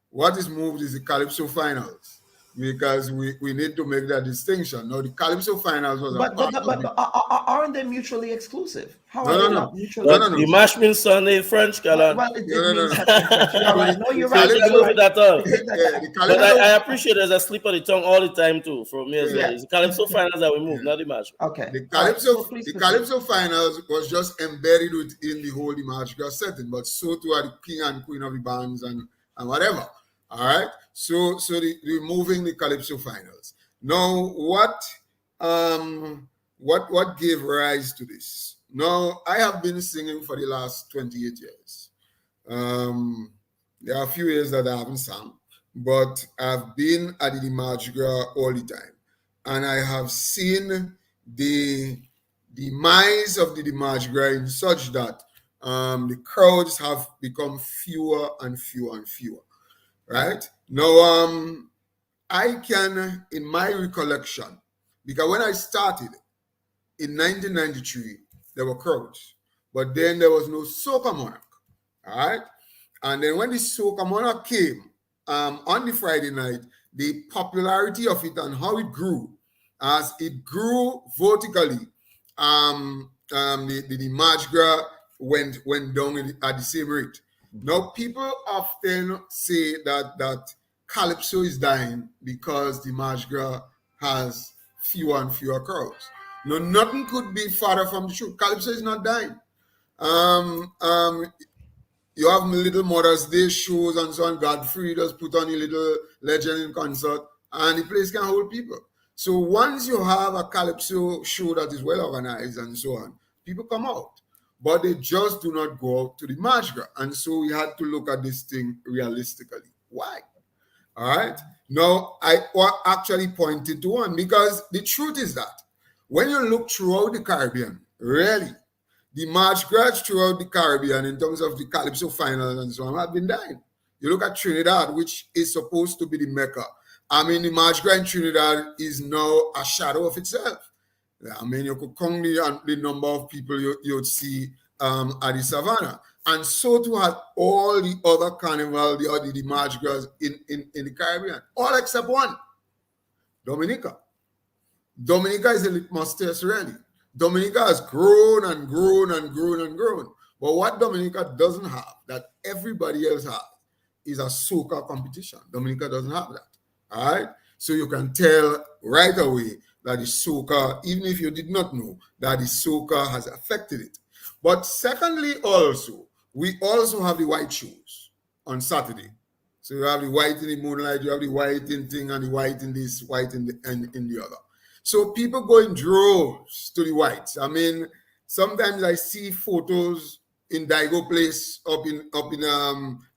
What is moved is the Calypso finals, because we need to make that distinction. Now, the Calypso finals was but aren't they mutually exclusive? How are they not mutually exclusive? Dimanche means Sunday in French, Kellan. Well, it means French. You're right. No, you're right. But I appreciate there's a slip of the tongue all the time too from me as well. It's the Calypso finals that we move, not Dimanche. Okay. The Calypso finals was just embedded within the whole Dimanche Gras setting, but so too are the king and queen of the bands and whatever. All right. So we're moving the Calypso finals. Now, what gave rise to this? Now, I have been singing for the last 28 years. There are a few years that I haven't sung, but I've been at the Dimanche Gras all the time. And I have seen the demise of the Dimanche Gras in such that the crowds have become fewer and fewer and fewer. Right? Now, I can, in my recollection, because when I started in 1993, there were crowds, but then there was no Soca Monarch. All right? And then when the Soca Monarch came on the Friday night, the popularity of it and how it grew, as it grew vertically, the Dimanche Gras went down at the same rate. Now, people often say that Calypso is dying because the Dimanche Gras has fewer and fewer crowds. No, nothing could be farther from the truth. Calypso is not dying. You have Little Mother's Day shows and so on. Godfrey does put on a little legend in concert, and the place can hold people. So once you have a Calypso show that is well organized and so on, people come out. But they just do not go out to the Dimanche Gras. And so we had to look at this thing realistically. Why? All right. Now, I actually pointed to one, because the truth is that when you look throughout the Caribbean, really, the Dimanche Gras throughout the Caribbean in terms of the Calypso finals and so on have been dying. You look at Trinidad, which is supposed to be the Mecca. I mean, the Dimanche Gras in Trinidad is now a shadow of itself. I mean, you could count the number of people you'd see at the Savannah. And so too had all the other carnival, the Dimanche Gras in the Caribbean, all except one, Dominica. Dominica is a litmus test, really. Dominica has grown and grown and grown and grown. But what Dominica doesn't have, that everybody else has, is a soca competition. Dominica doesn't have that. All right? So you can tell right away that the soca, even if you did not know, that the soca has affected it. But secondly, also, we also have the white shoes on Saturday. So you have the white in the moonlight, you have the white in thing, and the white in this, white in the other. So people go in droves to the whites. I mean, sometimes I see photos in Daigo Place up in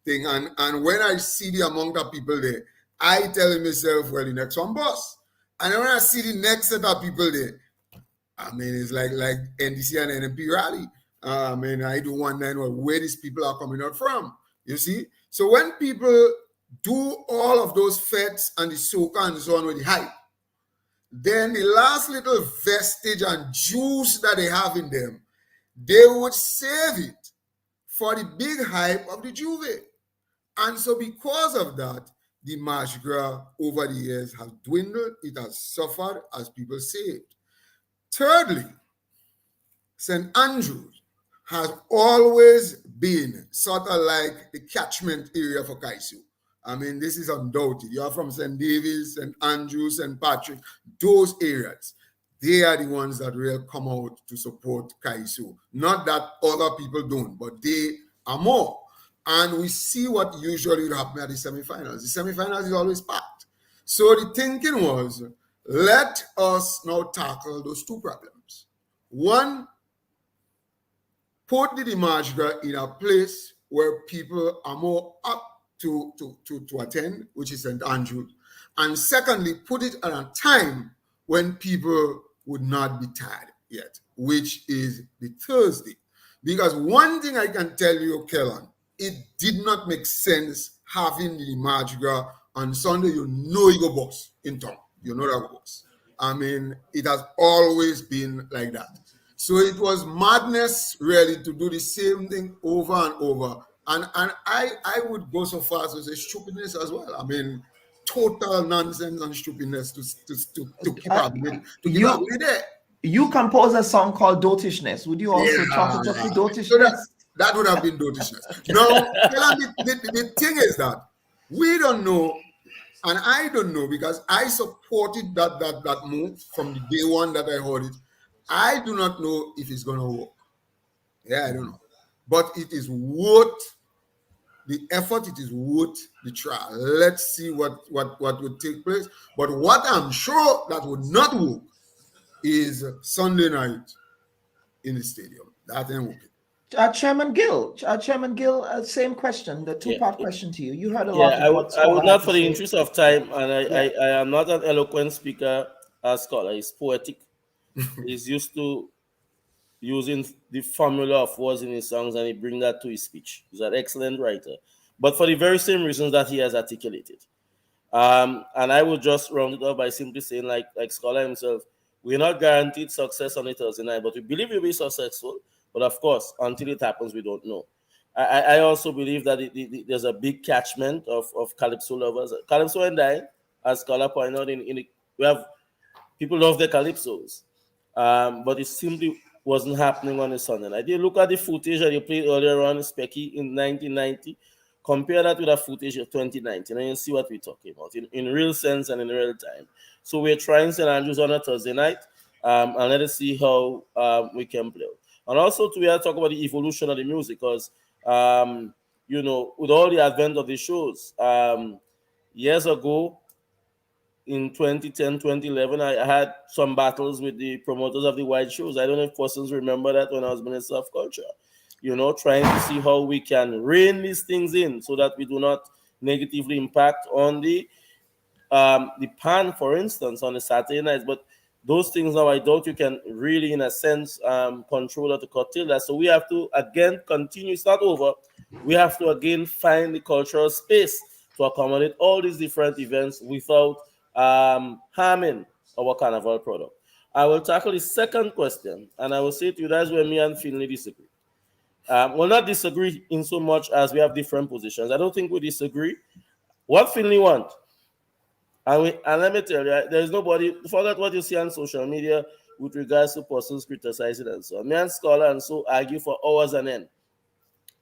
thing, and when I see the amount of people there, I tell myself, well, the next one boss. And then when I see the next set of people there, I mean, it's like NDC and NMP rally. I mean, I do wonder where these people are coming out from. You see? So when people do all of those fetes and the soca and so on with the hype, then the last little vestige and juice that they have in them, they would save it for the big hype of the Juve. And so because of that, the Mardi Gras over the years has dwindled. It has suffered, as people say it. Thirdly, St. Andrews has always been sort of like the catchment area for Kaisu. I mean, this is undoubted. You are from St. David's, St. Andrews, St. Patrick, those areas. They are the ones that really come out to support Kaisu. Not that other people don't, but they are more. And we see what usually would happen at the semifinals. The semifinals is always packed. So the thinking was, let us now tackle those two problems. One, put the Mardi Gras in a place where people are more up to attend, which is St. Andrews. And secondly, put it at a time when people would not be tired yet, which is the Thursday. Because one thing I can tell you, Kellan, it did not make sense having the Mardi Gras on Sunday. You know you go boss in town. You know that boss. I mean, it has always been like that. So it was madness, really, to do the same thing over and over. And I would go so far as to say stupidness as well. I mean, total nonsense and stupidness to keep up with there. You composed a song called Dotishness. Would you also chalk it up to Dotishness? So that would have been Dotishness. No, the thing is that we don't know, and I don't know, because I supported that move from the day one that I heard it. I do not know if it's going to work. Yeah, I don't know. But it is worth the effort. It is worth the try. Let's see what would take place. But what I'm sure that would not work is Sunday night in the stadium. That ain't working. Chairman Gill, same question, the two-part question to you. You heard a lot of what I would not, for the interest of time, and I am not an eloquent speaker as scholar. He's poetic. He's used to using the formula of words in his songs, and he brings that to his speech. He's an excellent writer, but for the very same reasons that he has articulated. And I would just round it up by simply saying, like Scholar himself, we're not guaranteed success on a Thursday night, but we believe we'll be successful. But of course, until it happens, we don't know. I also believe that there's a big catchment of Calypso lovers. Calypso and I, as Scholar pointed out, we have people love their Calypsos, but it simply wasn't happening on a Sunday night. You look at the footage that you played earlier on, Specky, in 1990, compare that with the footage of 2019, and you see what we're talking about in real sense and in real time. So we're trying St. Andrews on a Thursday night, and let us see how we can play. And also, we are talking about the evolution of the music, because, with all the advent of the shows, years ago, in 2010, 2011, I had some battles with the promoters of the white shows. I don't know if persons remember that when I was Minister of Culture, trying to see how we can rein these things in so that we do not negatively impact on the pan, for instance, on the Saturday nights. But those things now, I doubt you can really, in a sense, control or to curtail that. So we have to, again, continue. It's not over. We have to, again, find the cultural space to accommodate all these different events without harming our carnival product. I will tackle the second question, and I will say to you, that's where me and Finley disagree. We'll not disagree in so much as we have different positions. I don't think we disagree. What Finley wants, and let me tell you, there's nobody, forget what you see on social media with regards to persons criticizing and so on. Me and Scholar and so argue for hours on end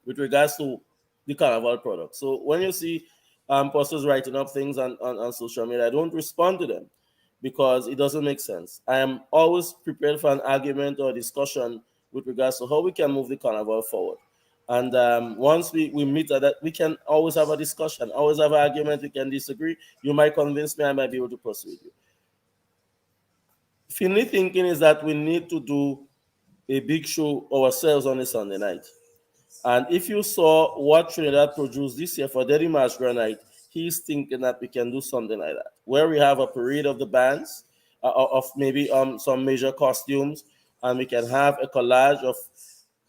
with regards to the carnival product. So when you see persons writing up things on social media, I don't respond to them because it doesn't make sense. I am always prepared for an argument or discussion with regards to how we can move the carnival forward. And once we meet at that, we can always have a discussion, always have an argument. We can disagree. You might convince me, I might be able to persuade you. Finley thinking is that we need to do a big show ourselves on a Sunday night. And if you saw what Trinidad produced this year for Daddy March Gras night, he's thinking that we can do something like that, where we have a parade of the bands, of maybe some major costumes, and we can have a collage of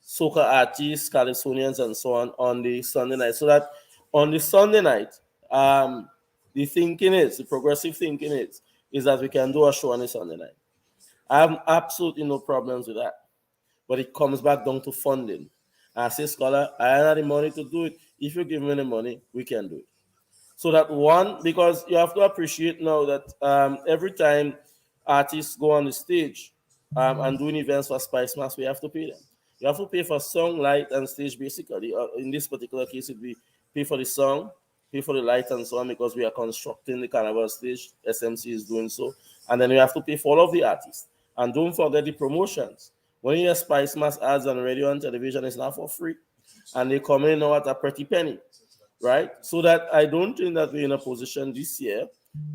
soca artists, Californians, and so on the Sunday night. So that on the Sunday night, the thinking is, the progressive thinking is that we can do a show on a Sunday night. I have absolutely no problems with that. But it comes back down to funding. I say, Scholar, I have the money to do it. If you give me the money, we can do it. So that one, because you have to appreciate now that every time artists go on the stage and doing events for Spice Mass, we have to pay them. You have to pay for song, light, and stage, basically. In this particular case, it will pay for the song, pay for the light, and so on, because we are constructing the Carnival stage. SMC is doing so. And then we have to pay for all of the artists. And don't forget the promotions. When you hear Spice Mass ads on radio and television, it's not for free. And they come in now at a pretty penny, right? So that I don't think that we're in a position this year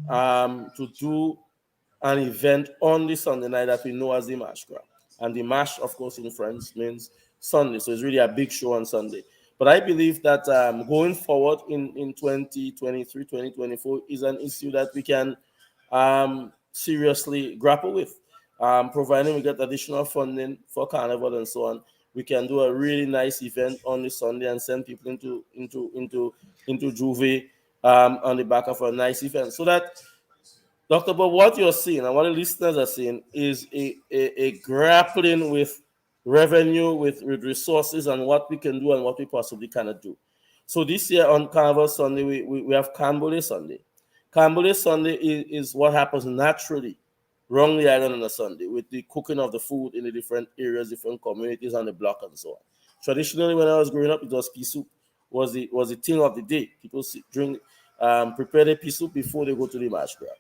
to do an event on the Sunday night that we know as the March Gras. And the March, of course, in French means Sunday. So it's really a big show on Sunday. But I believe that going forward in 2023, 2024 is an issue that we can seriously grapple with. Providing we get additional funding for Carnival and so on, we can do a really nice event on the Sunday and send people into Juve on the back of a nice event. So that, Dr. Bob, what you're seeing and what the listeners are seeing is a grappling with revenue, with resources, and what we can do and what we possibly cannot do. So this year on Carnival Sunday, we have Cambole Sunday. Cambole Sunday is what happens naturally around the island on a Sunday, with the cooking of the food in the different areas, different communities on the block and so on. Traditionally, when I was growing up, it was pea soup was the thing of the day. People prepare the pea soup before they go to the March Gras,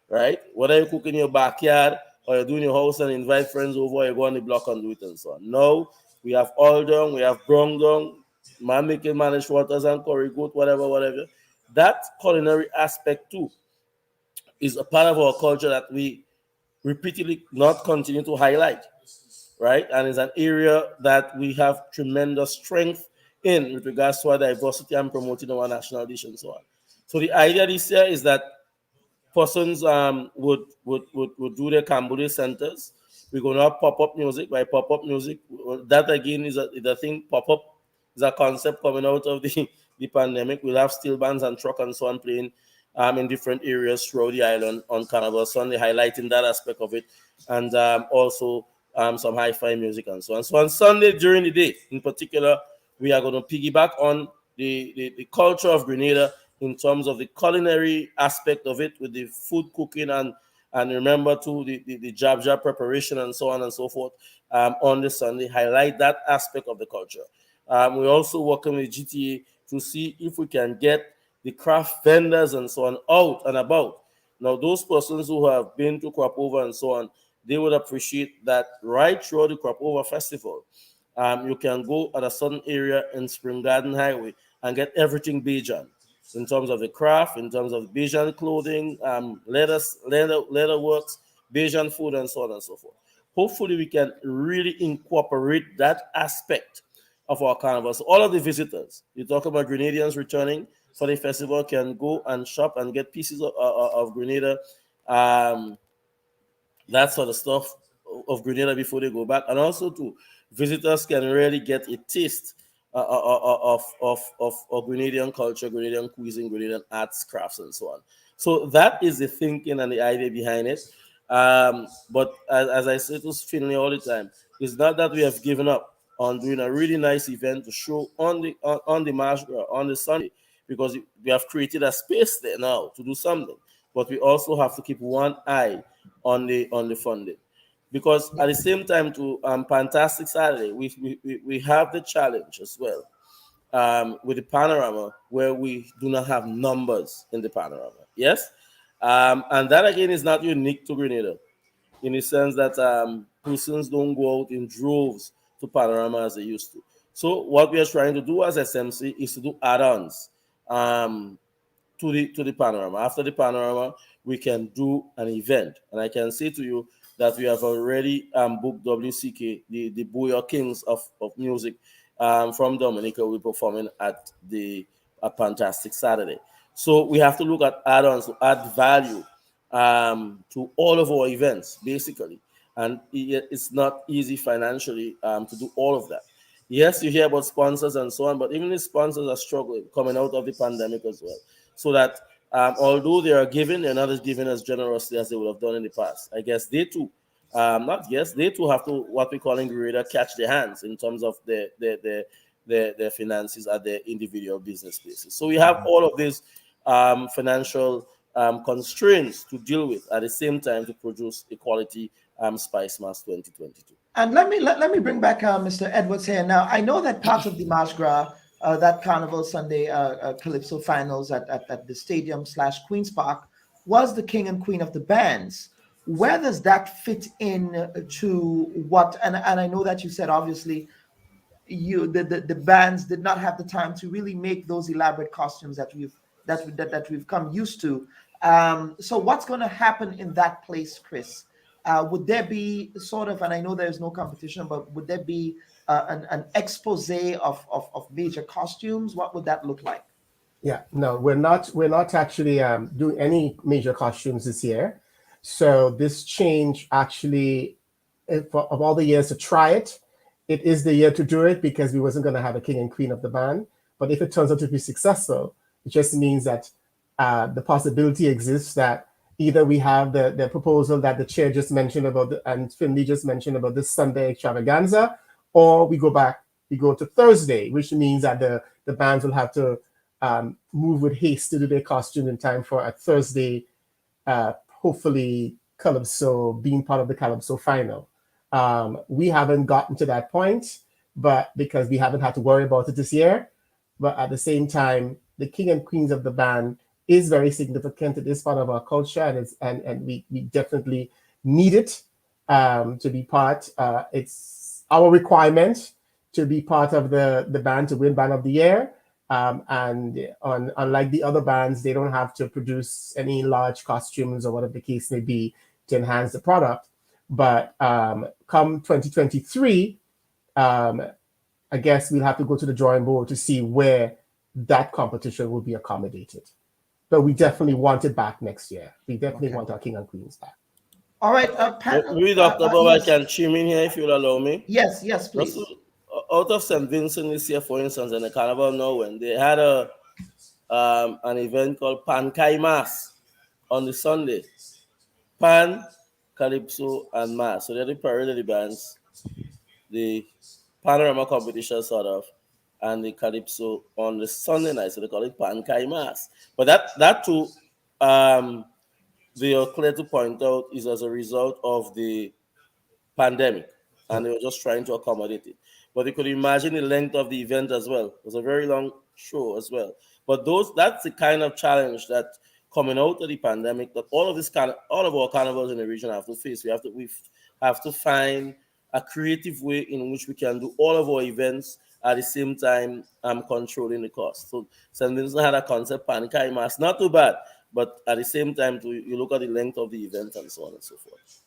right? Whether you cook in your backyard or you do in your house and invite friends over, or you go on the block and do it and so on. Now we have all dung, we have brown dung, man making managed waters and curry goat, whatever. That culinary aspect too is a part of our culture that we repeatedly not continue to highlight, right? And it's an area that we have tremendous strength in with regards to our diversity and promoting our national dish and so on. So the idea this year is that persons would do their Cambodian centers. We're going to have pop-up music. By pop-up music, that again is a thing. Pop-up is a concept coming out of the pandemic. We'll have steel bands and truck and so on playing in different areas throughout the island on Carnival Sunday, highlighting that aspect of it, and also some hi-fi music and so on. So on Sunday during the day, in particular, we are going to piggyback on the culture of Grenada in terms of the culinary aspect of it, with the food cooking and remember too the jab preparation and so on and so forth on the Sunday, highlight that aspect of the culture. We're also working with GTA to see if we can get the craft vendors and so on out and about. Now, those persons who have been to Crop Over and so on, they would appreciate that right throughout the Crop Over Festival, you can go at a certain area in Spring Garden Highway and get everything Bajan in terms of the craft, in terms of Bajan clothing, leather works, Bajan food, and so on and so forth. Hopefully, we can really incorporate that aspect of our carnival. So all of the visitors, you talk about Grenadians returning for the festival, can go and shop and get pieces of Grenada, that sort of stuff of Grenada before they go back. And also too, visitors can really get a taste of Grenadian culture, Grenadian cuisine, Grenadian arts, crafts, and so on. So that is the thinking and the idea behind it. But as I say to Finley all the time, it's not that we have given up on doing a really nice event to show on the March Gras on the Sunday, because we have created a space there now to do something. But we also have to keep one eye on the funding, because at the same time, to Fantastic Saturday, we have the challenge as well with the panorama, where we do not have numbers in the panorama. Yes, and that again is not unique to Grenada, in the sense that persons don't go out in droves to panorama as they used to. So what we are trying to do as SMC is to do add-ons to the panorama. After the panorama, we can do an event, and I can say to you that we have already booked WCK, the Booyah Kings of music from Dominica, will be performing at a Fantastic Saturday. So we have to look at add-ons to add value to all of our events, basically. And it's not easy financially to do all of that. Yes, you hear about sponsors and so on, but even the sponsors are struggling coming out of the pandemic as well. So that although they are giving, they're not as giving as generously as they would have done in the past. I guess they too, they too have to, what we call in Grenada, catch their hands in terms of their finances at their individual business places. So we have all of these financial constraints to deal with at the same time to produce a quality Spice Mass 2022. And let me bring back Mr. Edwards here. Now, I know that part of the Mardi Gras, that Carnival Sunday Calypso finals at the stadium / Queen's Park, was the king and queen of the bands. Where does that fit in to what? And I know that you said obviously the bands did not have the time to really make those elaborate costumes that we've come used to. So what's going to happen in that place, Chris? Would there be sort of, and I know there's no competition, but would there be an expose of major costumes? What would that look like? Yeah, no, we're not actually doing any major costumes this year. So this change actually, of all the years to try it, it is the year to do it because we wasn't going to have a king and queen of the band. But if it turns out to be successful, it just means that the possibility exists that either we have the proposal that the chair just mentioned about and Finley just mentioned about this Sunday extravaganza, or we go to Thursday, which means that the bands will have to move with haste to do their costume in time for a Thursday, hopefully Calypso, being part of the Calypso final. We haven't gotten to that point, but because we haven't had to worry about it this year, but at the same time, the king and queens of the band is very significant. It is part of our culture, and we definitely need it to be part. It's our requirement to be part of the band to win Band of the Year. Unlike the other bands, they don't have to produce any large costumes or whatever the case may be to enhance the product. But come 2023, I guess we'll have to go to the drawing board to see where that competition will be accommodated. But we definitely want it back next year. We definitely want our king and queens back. All right, Maybe Dr. Bob, yes. I can chime in here if you'll allow me. Yes, please. Out of St. Vincent this year, for instance, in the Carnival now, when they had an event called Pankai Mass on the Sunday. Pan, Calypso, and Mass. So they're the parade of the bands, the panorama competition sort of, and the Calypso on the Sunday night. So they call it Pankai Mass. But that too, they are clear to point out, is as a result of the pandemic, and they were just trying to accommodate it. But you could imagine the length of the event as well. It was a very long show as well. But that's the kind of challenge that coming out of the pandemic that all of our carnivals in the region have to face. We have to find a creative way in which we can do all of our events at the same time controlling the cost. So St. Vincent had a concept, Pankai Mass, not too bad, but at the same time, you look at the length of the event and so on and so forth.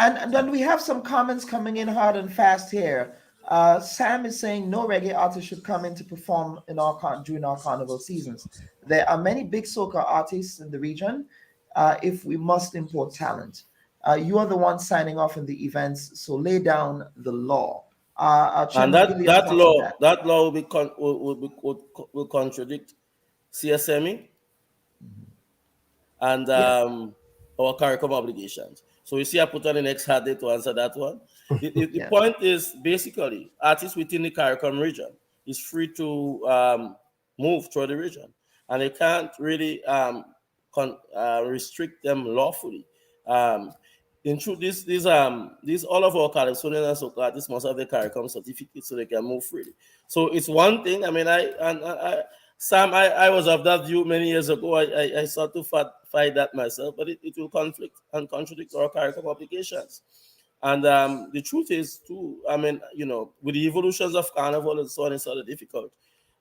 And then we have some comments coming in hard and fast here. Sam is saying no reggae artist should come in to perform during our carnival seasons. There are many big soca artists in the region. If we must import talent, you are the one signing off in the events, so lay down the law. And that law will contradict CSME and our CARICOM obligations. So you see, I put on the next hard day to answer that one. The point is basically artists within the CARICOM region is free to move through the region, and they can't really restrict them lawfully. In truth, these all of our Calypsonians and soca artists must have the CARICOM certificate so they can move freely. So it's one thing. I mean, Sam, I was of that view many years ago. I sought to fight that myself, but it will conflict and contradict our CARICOM obligations. And the truth is, too, I mean, with the evolutions of Carnival and so on, it's sort of difficult.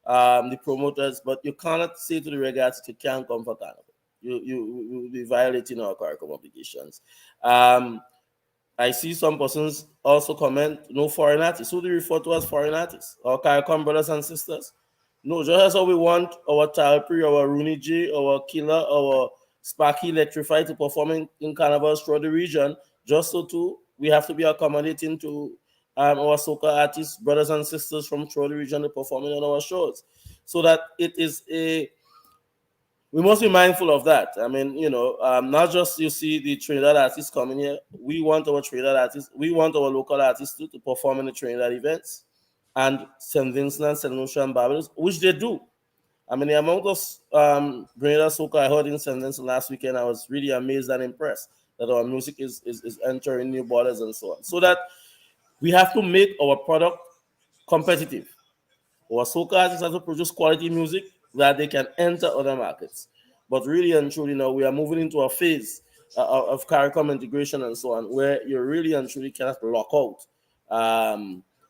The promoters, but you cannot say to the reggae artists, you can't come for Carnival. You will be violating our CARICOM obligations. I see some persons also comment, no foreign artists. Who do you refer to as foreign artists? Our CARICOM brothers and sisters? No, just as how we want our Talpri, our Rooney J, our Killer, our Sparky Electrify to perform in carnivals throughout the region, just so too, we have to be accommodating to our soca artists, brothers and sisters from throughout the region to performing on our shows. So that it is we must be mindful of that. I mean, not just you see the Trinidad artists coming here. We want our Trinidad artists, we want our local artists to perform in the Trinidad events and St. Vincent and St. Lucia and Barbados, which they do. I mean, the amount of Grenada soca I heard in St. Vincent last weekend, I was really amazed and impressed that our music is entering new borders and so on. So that we have to make our product competitive. Our soca artists have to produce quality music that they can enter other markets. But really and truly now, we are moving into a phase of CARICOM integration and so on, where you really and truly cannot lock out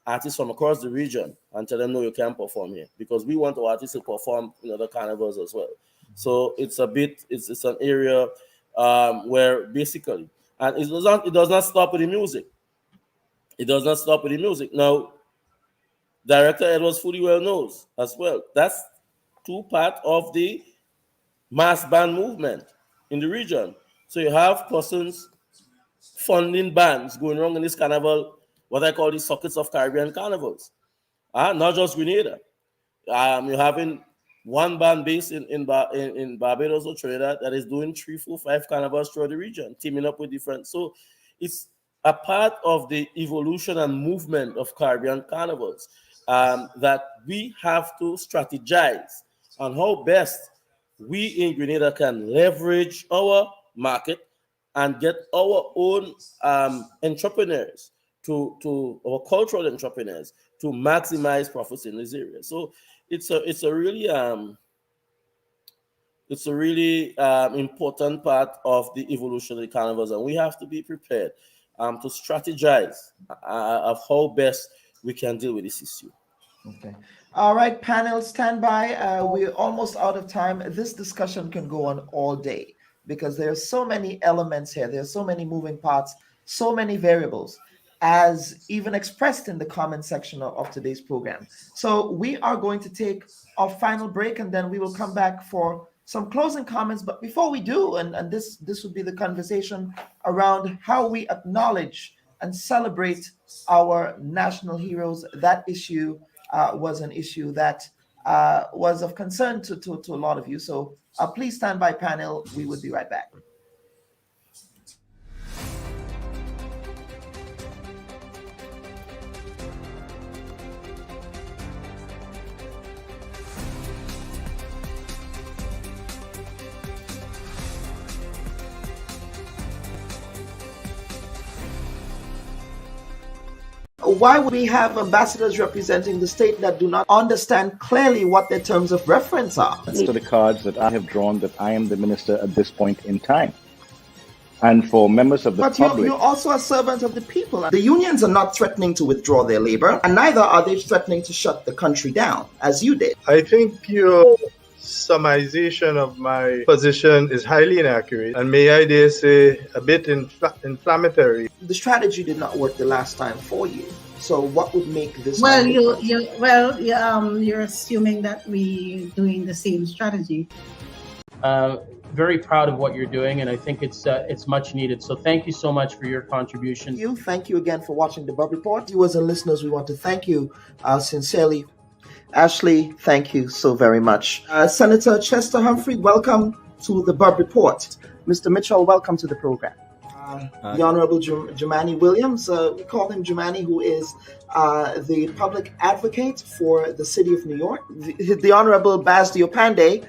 artists from across the region and tell them, no, you can't perform here, because we want our artists to perform in other carnivals as well. So it's it's an area where basically, and it does not stop with the music. It does not stop with the music. Now, Director Edwards fully well knows as well. That's two parts of the mass band movement in the region. So you have persons funding bands going wrong in this carnival, what I call the sockets of Caribbean carnivals. Not just Grenada. You're having one band based in Barbados or Trinidad that is doing 3, 4, 5 carnivals throughout the region, teaming up with different. So it's a part of the evolution and movement of Caribbean carnivals that we have to strategize on how best we in Grenada can leverage our market and get our own entrepreneurs to our cultural entrepreneurs to maximize profits in this area. So it's a really important part of the evolution of the carnivals, and we have to be prepared to strategize of how best we can deal with this issue. Okay. All right, panel, stand by. We're almost out of time. This discussion can go on all day because there are so many elements here. There are so many moving parts, so many variables, as even expressed in the comment section of today's program. So we are going to take our final break, and then we will come back for some closing comments. But before we do, and this would be the conversation around how we acknowledge and celebrate our national heroes. That issue was an issue that was of concern to a lot of you. So please stand by, panel. We would be right back. Why would we have ambassadors representing the state that do not understand clearly what their terms of reference are? To the cards that I have drawn that I am the minister at this point in time. And for members of the public... But you're also a servant of the people. The unions are not threatening to withdraw their labor, and neither are they threatening to shut the country down, as you did. I think your summarization of my position is highly inaccurate, and may I dare say a bit inflammatory. The strategy did not work the last time for you. So what would make this? Well, you're assuming that we're doing the same strategy. Very proud of what you're doing, and I think it's much needed. So thank you so much for your contribution. Thank you again for watching the Bubb Report. Viewers and listeners, we want to thank you sincerely. Ashley, thank you so very much. Senator Chester Humphrey, welcome to the Bubb Report. Mr. Mitchell, welcome to the program. The Honorable Jumani Williams, we call him Jumani, who is the public advocate for the city of New York. The Honorable Basdio Pandey,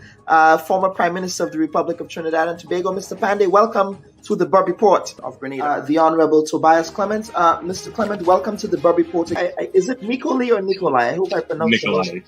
former Prime Minister of the Republic of Trinidad and Tobago. Mr. Pandey, welcome to the Bubb Report of Grenada. The Honorable Tobias Clement. Mr. Clement, welcome to the Bubb Report. Is it Nicolai or Nikolai? I hope I pronounced it.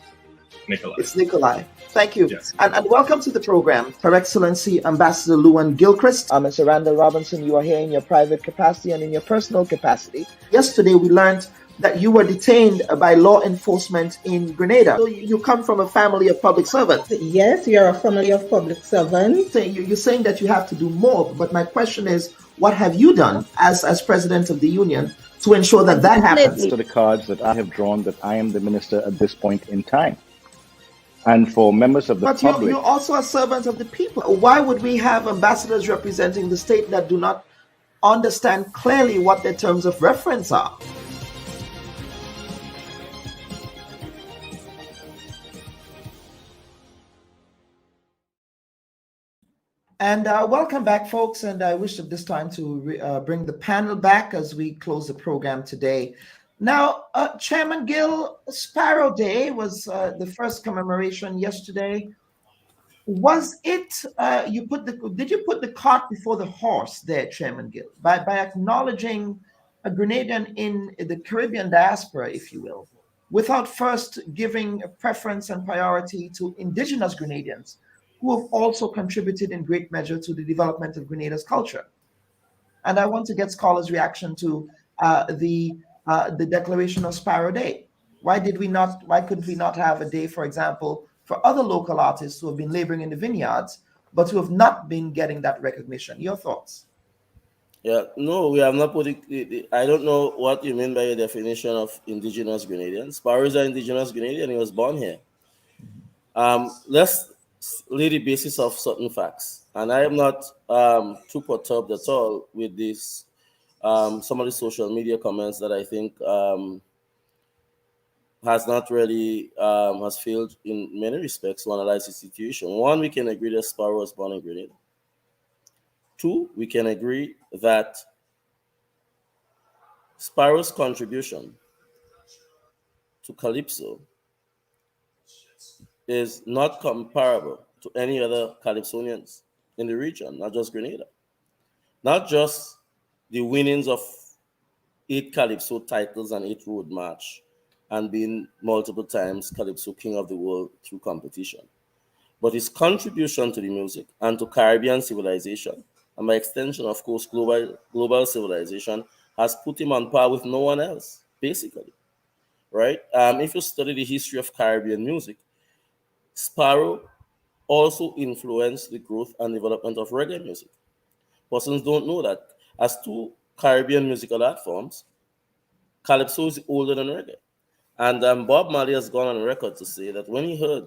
Nikolai. It's Nikolai. Thank you. Yes. And welcome to the program, Her Excellency Ambassador Luan Gilchrist. Ms. Randall Robinson, you are here in your private capacity and in your personal capacity. Yesterday, we learned that you were detained by law enforcement in Grenada. So you come from a family of public servants. Yes, we are a family of public servants. You're saying that you have to do more, but my question is, what have you done as President of the Union to ensure that that happens? To the cards that I have drawn, that I am the minister at this point in time. And for members of the public... But you're also a servant of the people. Why would we have ambassadors representing the state that do not understand clearly what their terms of reference are? And welcome back, folks. And I wish at this time to bring the panel back as we close the program today. Now, Chairman Gill, Sparrow Day was the first commemoration yesterday. Was it, did you put the cart before the horse there, Chairman Gill, by acknowledging a Grenadian in the Caribbean diaspora, if you will, without first giving a preference and priority to indigenous Grenadians, who have also contributed in great measure to the development of Grenada's culture? And I want to get scholars' reaction to the declaration of Sparrow Day. Why could we not have a day, for example, for other local artists who have been laboring in the vineyards, but who have not been getting that recognition? Your thoughts? Yeah, no, we have not put it. I don't know what you mean by your definition of indigenous Grenadian. Sparrow is an indigenous Grenadian. He was born here. Let's lay the basis of certain facts. And I am not too perturbed at all with this. Some of the social media comments that I think has not really has failed in many respects to analyze the situation. One, we can agree that Sparrow was born in Grenada. Two, we can agree that Sparrow's contribution to Calypso is not comparable to any other Calypsonians in the region, not just Grenada. Not just the winnings of 8 Calypso titles and 8 road march and being multiple times Calypso King of the World through competition, but his contribution to the music and to Caribbean civilization, and by extension, of course, global civilization, has put him on par with no one else, basically, right? If you study the history of Caribbean music, Sparrow also influenced the growth and development of reggae music. Persons don't know that as 2 Caribbean musical art forms, Calypso is older than reggae. And Bob Marley has gone on record to say that when he heard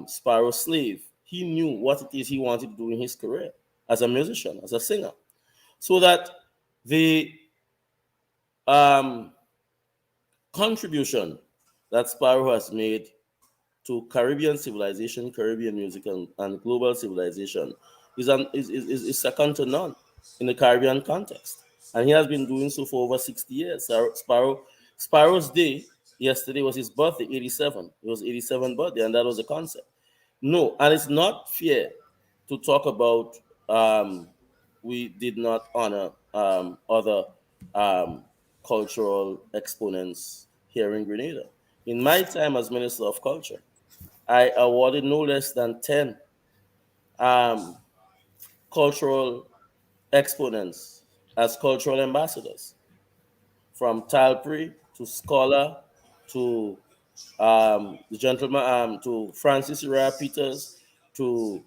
Sparrow Slave, he knew what it is he wanted to do in his career as a musician, as a singer. So that the contribution that Sparrow has made to Caribbean civilization, Caribbean music, and global civilization is second to none in the Caribbean context. And he has been doing so for over 60 years. Sparrow's day yesterday was his birthday, 87. It was 87th birthday, and that was the concept. No, and it's not fair to talk about we did not honor other cultural exponents here in Grenada. In my time as Minister of Culture, I awarded no less than 10 cultural exponents as cultural ambassadors, from Talpri to Scholar to the gentleman, to Francis Uriah Peters, to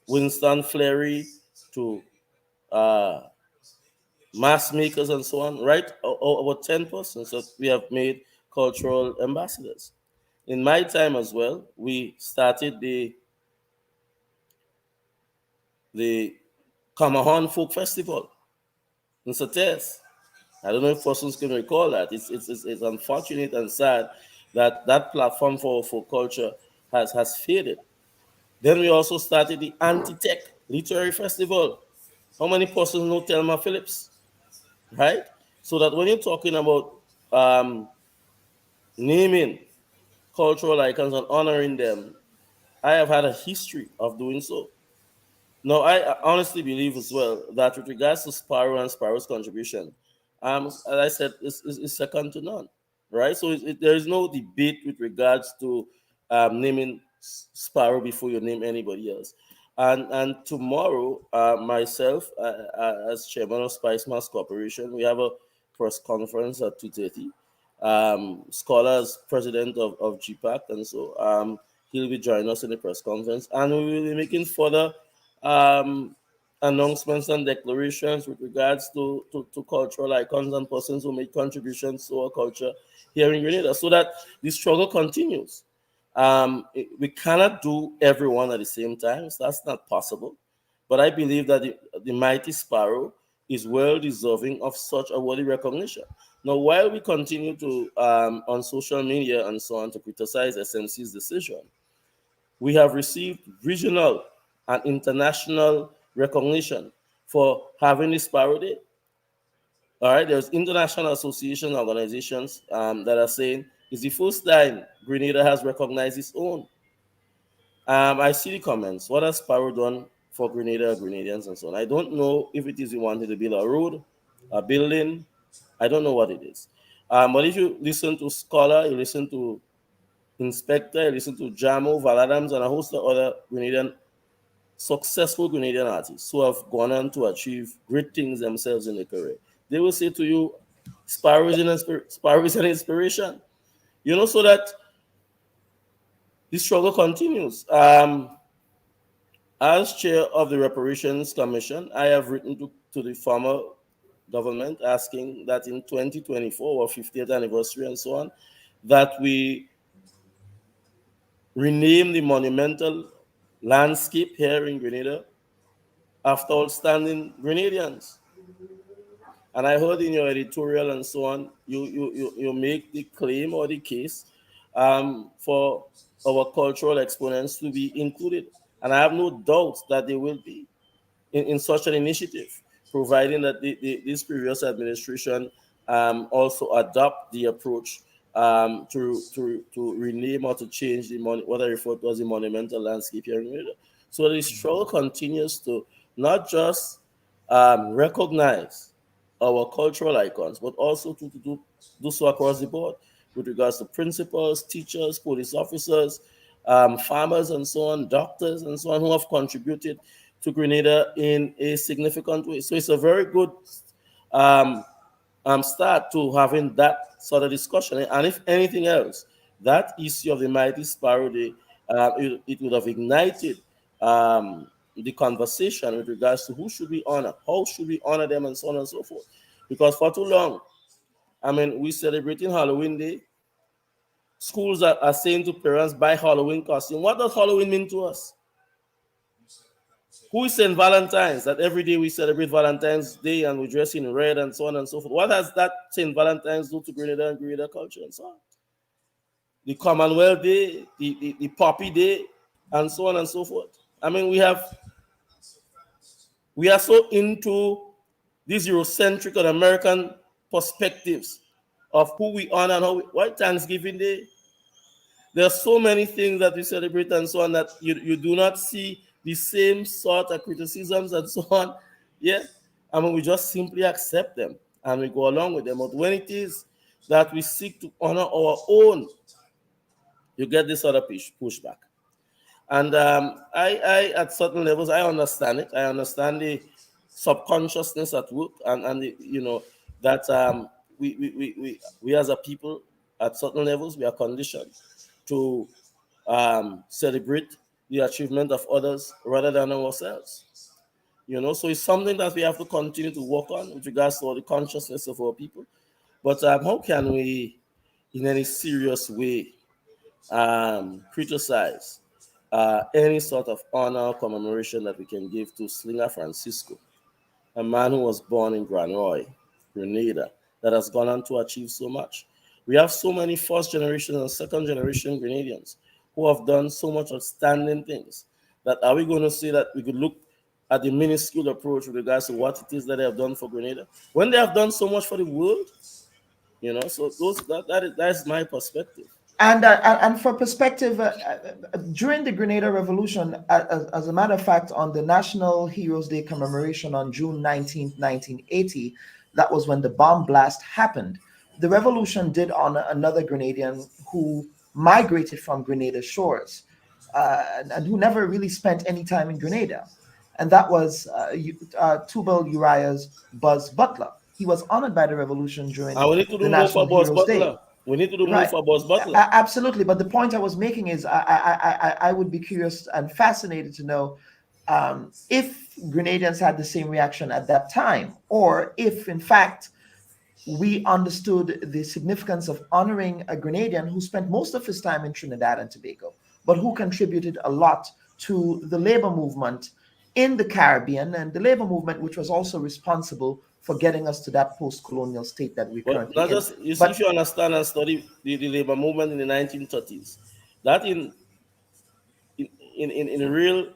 Winston Fleury, to mass makers and so on, right? About 10 persons that we have made cultural ambassadors. In my time as well, we started the Camahon Folk Festival in Sates. I don't know if persons can recall that. It's unfortunate and sad that that platform for culture has faded. Then we also started the Anti-Tech Literary Festival. How many persons know Thelma Phillips? Right? So that when you're talking about naming cultural icons and honoring them, I have had a history of doing so. Now, I honestly believe as well that with regards to Sparrow and Sparrow's contribution, as I said, is second to none, right? So there is no debate with regards to naming Sparrow before you name anybody else. And tomorrow, myself, as chairman of Spice Mass Corporation, we have a press conference at 2:30. Scholars, president of GPAC, and so he'll be joining us in the press conference, and we will be making further announcements and declarations with regards to cultural icons and persons who make contributions to our culture here in Grenada, so that the struggle continues. We cannot do everyone at the same time, so that's not possible. But I believe that the mighty Sparrow is well deserving of such a worthy recognition. Now, while we continue to, on social media and so on, to criticize SMC's decision, we have received regional and international recognition for having the Sparrow Day. All right, there's international association organizations that are saying it's the first time Grenada has recognized its own. I see the comments. What has Sparrow done for Grenada, Grenadians, and so on? I don't know if it is we wanted to build a road, a building. I don't know what it is. But if you listen to Scholar, you listen to Inspector, you listen to Jamo, Val Adams, and a host of other successful Grenadian artists who have gone on to achieve great things themselves in their career, they will say to you, Sparrow is an inspiration. You know, so that the struggle continues. As chair of the Reparations Commission, I have written to the former government asking that in 2024, or 50th anniversary and so on, that we rename the monumental landscape here in Grenada after outstanding Grenadians. And I heard in your editorial and so on, you make the claim or the case for our cultural exponents to be included. And I have no doubt that they will be in such an initiative, providing that this previous administration also adopt the approach to rename or to change what I refer to as the monumental landscape here in Grenada. So the struggle continues to not just recognize our cultural icons, but also to do so across the board with regards to principals, teachers, police officers, farmers, and so on, doctors, and so on, who have contributed to Grenada in a significant way. So it's a very good start to having that sort of discussion. And if anything else, that issue of the mighty Sparrow Day, it would have ignited the conversation with regards to who should we honor, how should we honor them, and so on and so forth. Because for too long, I mean, we're celebrating Halloween Day. Schools are saying to parents, buy Halloween costume. What does Halloween mean to us? Who is St. Valentine's? That every day we celebrate Valentine's Day and we dress in red and so on and so forth. What does that St. Valentine's do to Grenada and Grenada culture and so on? The Commonwealth Day, the Poppy Day, and so on and so forth. I mean, we are so into these Eurocentric and American perspectives of who we honor and how why Thanksgiving Day. There are so many things that we celebrate and so on that you do not see the same sort of criticisms and so on. Yeah. I mean, we just simply accept them and we go along with them. But when it is that we seek to honor our own, you get this sort of pushback. And I at certain levels, I understand it. I understand the subconsciousness at work and the, you know, that we as a people at certain levels, we are conditioned to celebrate the achievement of others rather than ourselves. You know, so it's something that we have to continue to work on with regards to the consciousness of our people. But how can we, in any serious way, criticize any sort of honor or commemoration that we can give to Slinger Francisco, a man who was born in Grand Roy, Grenada, that has gone on to achieve so much? We have so many first generation and second generation Grenadians who have done so much outstanding things that are we going to say that we could look at the minuscule approach with regards to what it is that they have done for Grenada when they have done so much for the world? You know, so that is my perspective. And for perspective, during the Grenada Revolution, as a matter of fact, on the National Heroes Day commemoration on June 19th, 1980, that was when the bomb blast happened. the revolution did honor another Grenadian who migrated from Grenada shores and who never really spent any time in Grenada. And that was Tubal Uriah's Buzz Butler. He was honored by the revolution during And we need to the do more for National Buzz Heroes Day. Butler. We need to do more Right. for Buzz Butler. Absolutely. But the point I was making is I would be curious and fascinated to know if Grenadians had the same reaction at that time, or if, in fact, we understood the significance of honoring a Grenadian who spent most of his time in Trinidad and Tobago, but who contributed a lot to the labor movement in the Caribbean, and the labor movement which was also responsible for getting us to that post-colonial state that we currently Not in. just, you see, if you understand and study the labor movement in the 1930s, that in real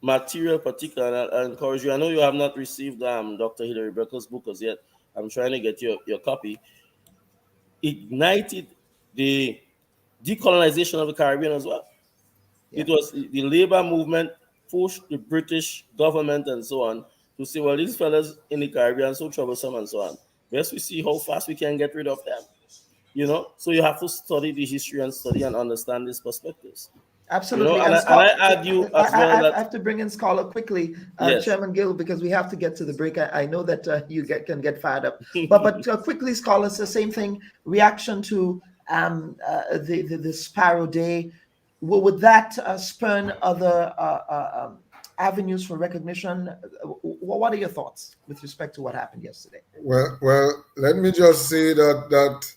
material particular, I encourage you. I know you have not received Dr. Hilary Becker's book as yet. I'm trying to get your copy. Ignited the decolonization of the Caribbean as well. Yeah. It was the labor movement pushed the British government and so on to say, well, these fellas in the Caribbean are so troublesome and so on. Best we see how fast we can get rid of them. You know, so you have to study the history and study and understand these perspectives. Absolutely. You know, and I argue as well that I have to bring in Scholar quickly, yes. Chairman Gill, because we have to get to the break. I know that you can get fired up, but quickly, Scholar, it's the same thing. Reaction to the Sparrow Day. Would that spurn other avenues for recognition? What are your thoughts with respect to what happened yesterday? Well, let me just say that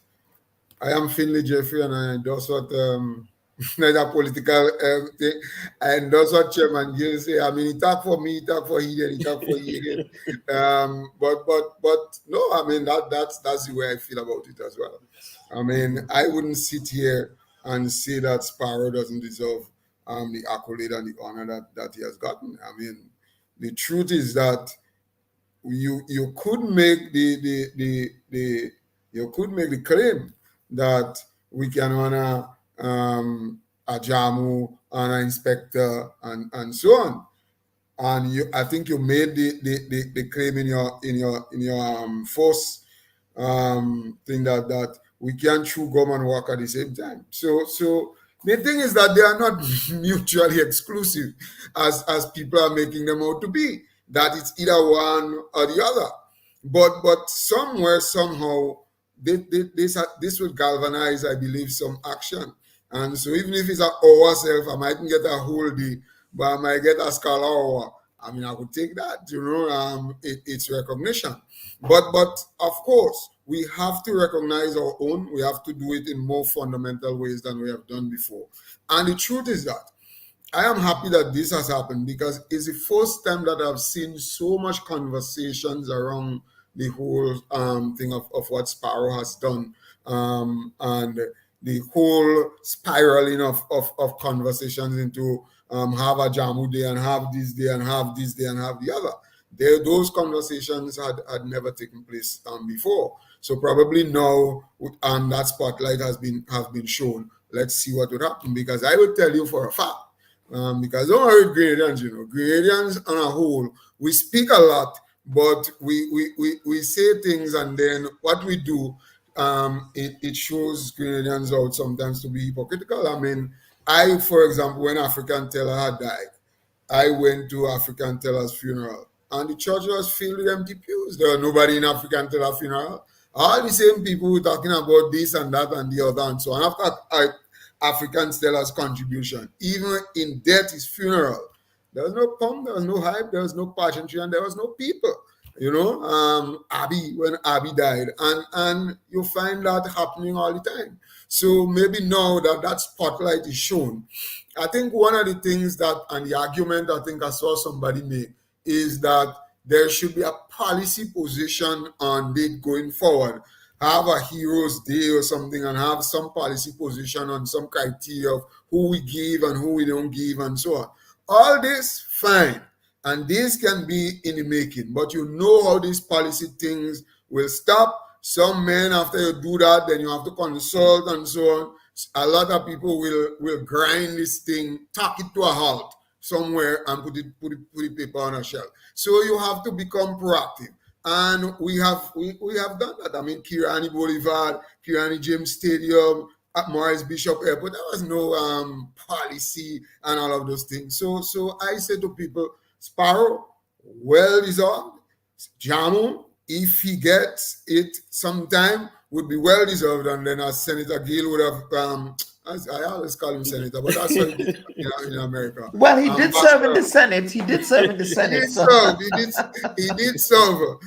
I am Finley Jeffrey, and I endorse what neither political thing. I endorse what Chairman Gill say. I mean, he talk for me, he talk for he, and he talk for he again. But no, I mean that's the way I feel about it as well. I mean, I wouldn't sit here and say that Sparrow doesn't deserve the accolade and the honor that he has gotten. I mean, the truth is that you could make the claim that we can honor a Jamu, honor inspector, and so on. And I think you made the claim in your first thing that we can't chew gum and walk at the same time. So the thing is that they are not mutually exclusive as people are making them out to be, that it's either one or the other. But somewhere, somehow, this will galvanize, I believe, some action. And so even if it's ourselves, I mightn't get a whole day, but I might get a scholar hour. I mean, I would take that, it's recognition. But of course, we have to recognize our own. We have to do it in more fundamental ways than we have done before. And the truth is that I am happy that this has happened, because it's the first time that I've seen so much conversations around the whole thing of what Sparrow has done, and the whole spiraling of conversations into have a Jamu Day and have this day and have this day and have the other. Those conversations had never taken place before. So probably now that spotlight has been shown. Let's see what would happen, because I will tell you for a fact, because don't worry, Grenadians, Grenadians on a whole, we speak a lot, but we say things, and then what we do, it shows Grenadians out sometimes to be hypocritical. I mean, for example, when African Teller had died, I went to African Teller's funeral, and the church was filled with empty pews. There was nobody in African Teller funeral. All the same people were talking about this and that and the other and so on. After African Teller's contribution, even in death, his funeral, there was no pump, there was no hype, there was no pageantry, and there was no people. When Abby died, and you find that happening all the time. So maybe now that spotlight is shown, I think one of the things that, and the argument I think I saw somebody make, is that there should be a policy position on it going forward. Have a Heroes Day or something, and have some policy position on some criteria of who we give and who we don't give and so on. All this, fine. And this can be in the making, but you know how these policy things will stop. Some men, after you do that, then you have to consult and so on. A lot of people will grind this thing, tack it to a halt somewhere, and put the paper on a shelf. So you have to become proactive. And we have done that. I mean, Kirani Boulevard, Kirani James Stadium, at Morris Bishop Airport, there was no policy and all of those things. So I say to people, Sparrow, well deserved. Jamu, if he gets it sometime, would be well deserved. And then as Senator Gill would have, I always call him Senator, but that's what he did in America. Well, he did serve in the Senate. He did serve in the Senate. He did serve.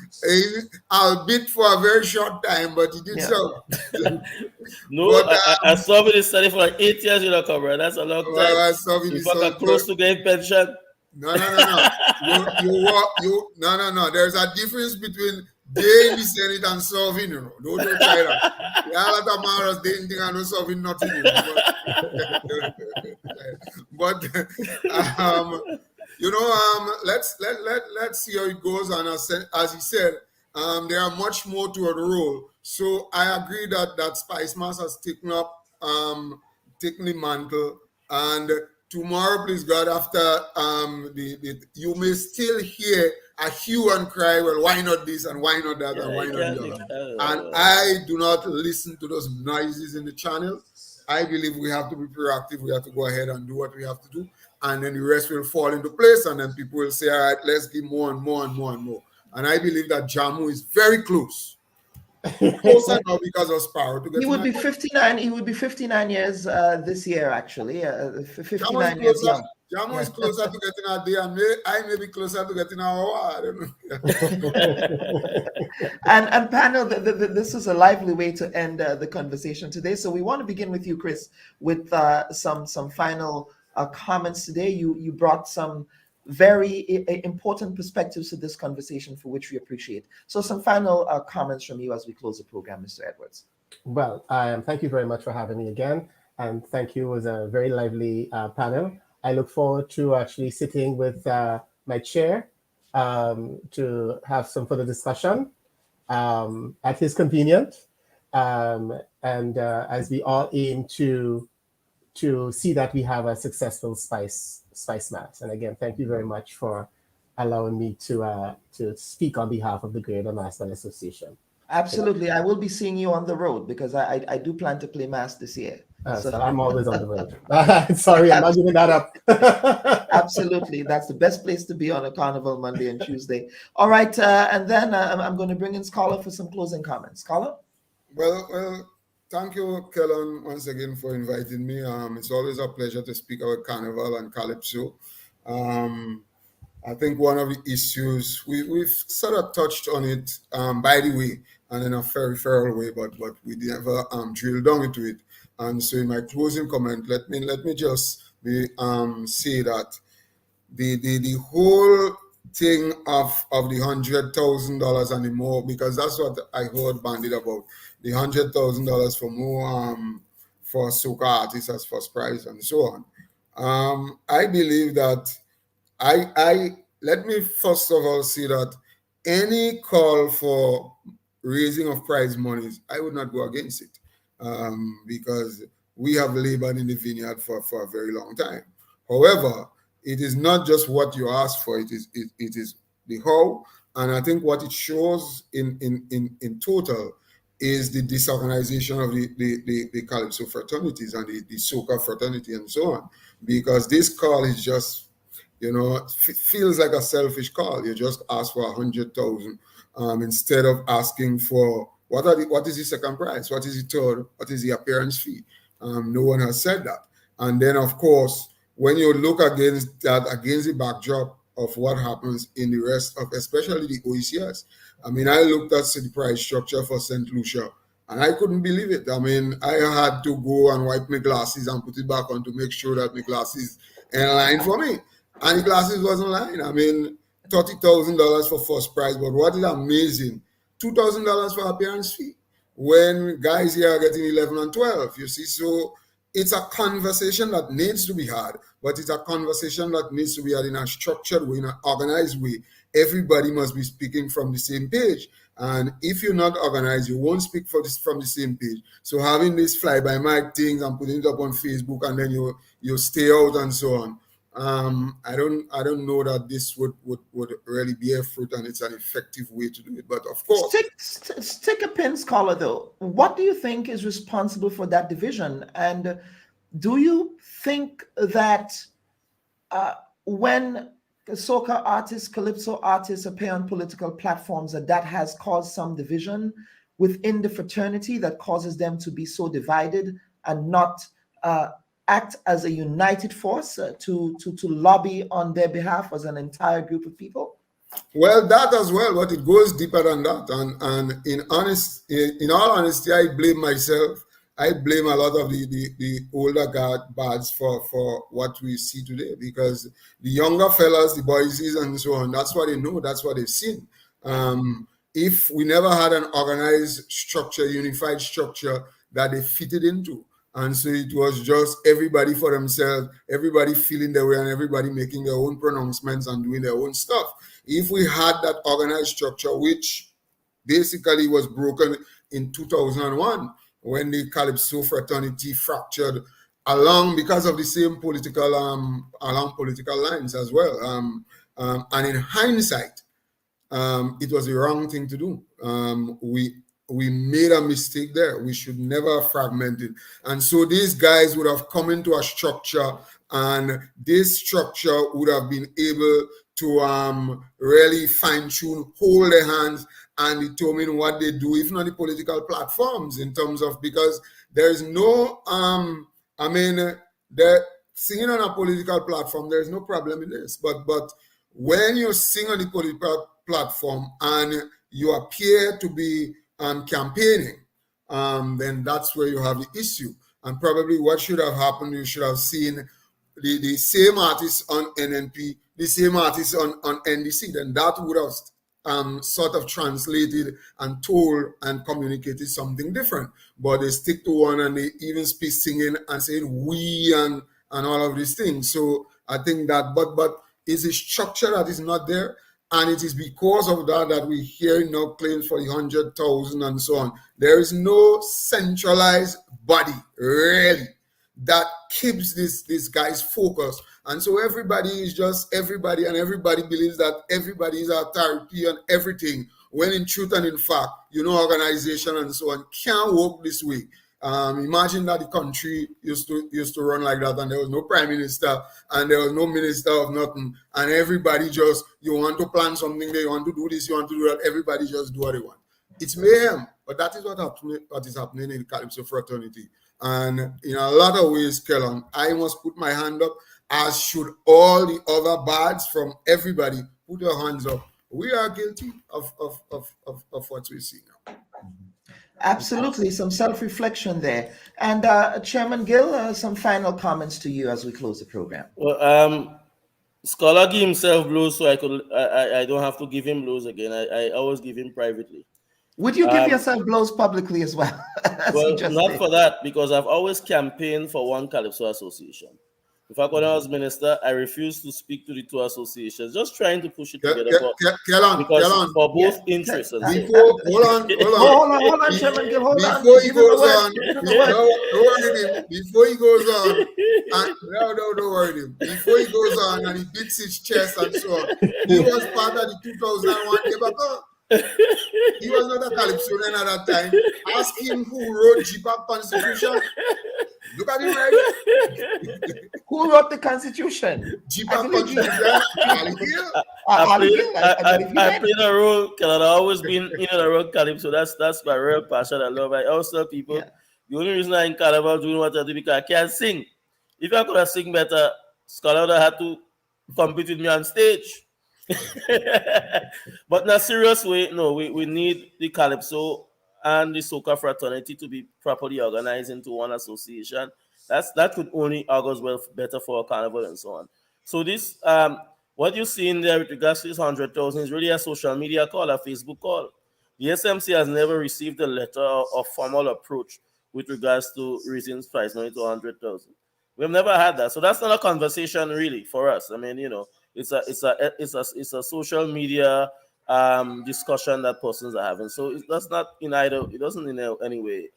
Albeit for a very short time, but he did serve. No, but, I served in the Senate for like 8 years, Comrade. That's a long time. I served in the Senate. Close to getting pension. No. No. There's a difference between being in the Senate and serving, Don't try that. There are a lot of matters they didn't think I know serving nothing, But let's see how it goes. And as he said, there are much more to a role. So I agree that Spice Mass has taken the mantle, and tomorrow, please God, after you may still hear a hue and cry, well, why not this and why not that and why not the other? And I do not listen to those noises in the channel. I believe we have to be proactive. We have to go ahead and do what we have to do. And then the rest will fall into place. And then people will say, all right, let's give more and more and more and more. And I believe that Jamu is very close. Closer now because of Sparrow. He would be 59. He would be 59 years this year, actually. 59 years young. Jamu is closer to getting a day, and I may be closer to getting an hour. I don't know. and panel, this is a lively way to end the conversation today. So we want to begin with you, Chris, with some final comments today. You brought some very important perspectives to this conversation, for which we appreciate. So some final comments from you as we close the program, Mr. Edwards. Well, thank you very much for having me again. And thank you. It was a very lively panel. I look forward to actually sitting with my chair to have some further discussion at his convenience. And as we all aim to see that we have a successful Spice Mass. And again, thank you very much for allowing me to speak on behalf of the Greater Massman Association. Absolutely. I will be seeing you on the road because I do plan to play Mass this year. So I'm always on the road. Sorry, I'm not giving that up. Absolutely. That's the best place to be on a Carnival Monday and Tuesday. All right. And then I'm going to bring in Scholar for some closing comments. Scholar? Well, thank you, Kellen, once again for inviting me. It's always a pleasure to speak about Carnival and Calypso. I think one of the issues, we've sort of touched on it, by the way, and in a peripheral way, but we never drilled down into it. And so in my closing comment, let me just say that the whole thing of the $100,000 and the more, because that's what I heard bandied about, the $100,000 for more for soca artists as first prize and so on. I believe that let me first of all say that any call for raising of prize monies, I would not go against it, because we have labored in the vineyard for a very long time. However, it is not just what you ask for; it is the how, and I think what it shows in total is the disorganization of the Calypso fraternities and the soca fraternity and so on, because this call is just, it feels like a selfish call. You just ask for 100,000 instead of asking for what is the second prize, what is the third, what is the appearance fee. No one has said that. And then, of course, when you look against the backdrop of what happens in the rest of, especially the OECS, I mean, I looked at the price structure for St. Lucia, and I couldn't believe it. I mean, I had to go and wipe my glasses and put it back on to make sure that my glasses in line for me. And the glasses wasn't lying. I mean, $30,000 for first prize, but what is amazing, $2,000 for appearance fee, when guys here are getting 11 and 12, you see. So it's a conversation that needs to be had, but it's a conversation that needs to be had in a structured way, in an organized way. Everybody must be speaking from the same page. And if you're not organized, you won't speak from the same page. So having this fly-by-night things and putting it up on Facebook, and then you stay out and so on, I don't know that this would really bear fruit and it's an effective way to do it. But of course, stick a pin, Scholar, though. What do you think is responsible for that division? And do you think that when soca artists, calypso artists appear on political platforms, that has caused some division within the fraternity that causes them to be so divided and not act as a united force to lobby on their behalf as an entire group of people? Well, that as well, but it goes deeper than that. And in all honesty, I blame myself. I blame a lot of the older guards for what we see today, because the younger fellas, the boys and so on, that's what they know, that's what they've seen. If we never had an organized structure, unified structure that they fitted into, and so it was just everybody for themselves, everybody feeling their way and everybody making their own pronouncements and doing their own stuff. If we had that organized structure, which basically was broken in 2001, when the Calypso fraternity fractured because of the same along political lines as well. And in hindsight, it was the wrong thing to do. We made a mistake there. We should never have fragmented. And so these guys would have come into a structure, and this structure would have been able to really fine-tune, hold their hands, and determine what they do, even on the political platforms, in terms of, because there is no, they're singing on a political platform, there's no problem in this. But when you sing on the political platform and you appear to be campaigning, then that's where you have the issue. And probably what should have happened, you should have seen the same artists on NNP, the same artists on NDC, then that would have sort of translated and told and communicated something different. But they stick to one, and they even speak singing and saying we and all of these things. So I think that, but it's a structure that is not there. And it is because of that we hear now claims for the 100,000 and so on. There is no centralized body, really, that keeps this guy's focus. And so everybody is just everybody, and everybody believes that everybody is authority on everything, when in truth and in fact, organization and so on can't work this way. Imagine that the country used to run like that, and there was no prime minister and there was no minister of nothing, and everybody just, you want to plan something, they want to do this, you want to do that, everybody just do what they want. It's mayhem, but that is what is happening in the Calypso fraternity. And in a lot of ways, Kellon, I must put my hand up, as should all the other bards from everybody. Put your hands up. We are guilty of what we see now. Absolutely, some self-reflection there. And Chairman Gill, some final comments to you as we close the program. Well, Scholar gave himself blows, so I don't have to give him blows again. I always give him privately. Would you give yourself blows publicly as well? Well, not for that, because I've always campaigned for one Calypso association. In fact, when I was minister, I refused to speak to the two associations, just trying to push it together because for both interests. Hold on, Chairman Gill, hold on. Before he goes on, before he goes on, don't worry him. Before he goes on and he beats his chest and so on, he was part of the 2001 debate. He was not a Calypsonian at that time. Ask him who wrote GPAC Constitution. Look at him right. Who wrote the Constitution? GPAC Constitution. Ali Gill. I played a role. I've always been in a role Calypso. That's my real passion. I love. I always tell people, the only reason I'm in Carnival doing what I do because I can't sing. If I could have sing better, Scholar would have had to compete with me on stage. But in a serious way, no, we need the Calypso and the soca fraternity to be properly organized into one association. That could only augurs well better for a carnival and so on. So this what you see in there with regards to this 100,000 is really a social media call, a Facebook call. The SMC has never received a letter or formal approach with regards to raising prize money to 100,000. We've never had that, so that's not a conversation really for us. I mean, it's a social media discussion that persons are having. So it doesn't in any way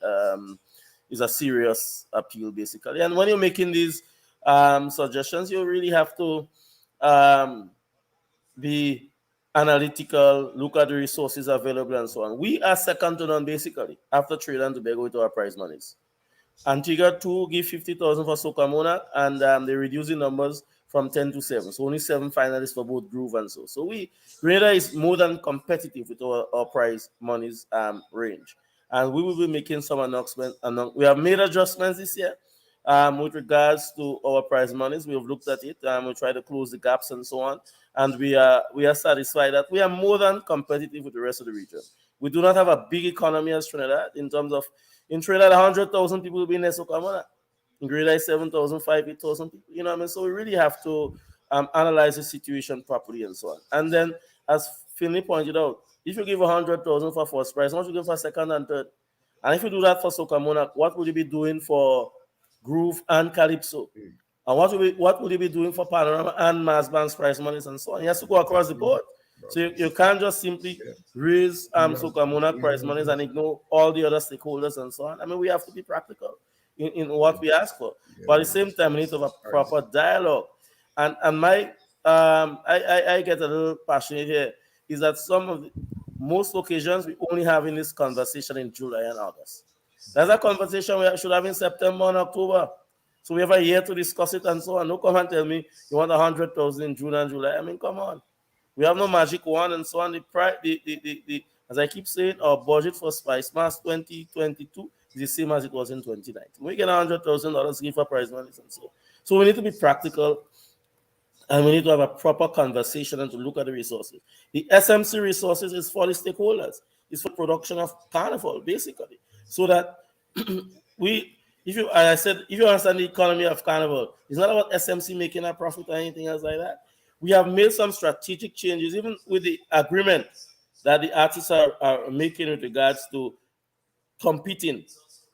it's a serious appeal basically. And when you're making these suggestions. You really have to be analytical, look at the resources available, and so on. We are second to none, basically, after Trinidad and Tobago with our prize monies. Antigua 2 give 50,000 for Soca Monarch, and they reduce the numbers from 10 to 7. So only 7 finalists for both Groove and so. So Grenada is more than competitive with our prize monies range. And we will be making some announcements. We have made adjustments this year with regards to our prize monies. We have looked at it and we try to close the gaps and so on. And we are satisfied that we are more than competitive with the rest of the region. We do not have a big economy as Trinidad in terms of, in Trinidad, 100,000 people will be in Soca Monarch. In Grenada, 7,000, 8,000 people. You know what I mean? So we really have to analyze the situation properly and so on. And then, as Finley pointed out, if you give 100,000 for first prize, how much you give for second and third? And if you do that for Soca Monarch, what would you be doing for Groove and Calypso? And what would you be doing for Panorama and Mass Band's prize monies and so on? You have to go across the board. So you can't just simply raise Soca Monarch prize monies and ignore all the other stakeholders and so on. I mean, we have to be practical in what we ask for. But at the same time, we need to have a proper dialogue. And my I get a little passionate here is that most occasions we only having this conversation in July and August. That's a conversation we should have in September and October. So we have a year to discuss it and so on. Don't come and tell me you want 100,000 in June and July. I mean, come on. We have no magic wand and so on. As I keep saying, our budget for Spice Mass 2022 is the same as it was in 2019. We get $100,000 give for prize money and so. So we need to be practical, and we need to have a proper conversation and to look at the resources. The SMC resources is for the stakeholders. It's for production of Carnival, basically, so that if you understand the economy of Carnival, it's not about SMC making a profit or anything else like that. We have made some strategic changes, even with the agreement that the artists are making with regards to competing.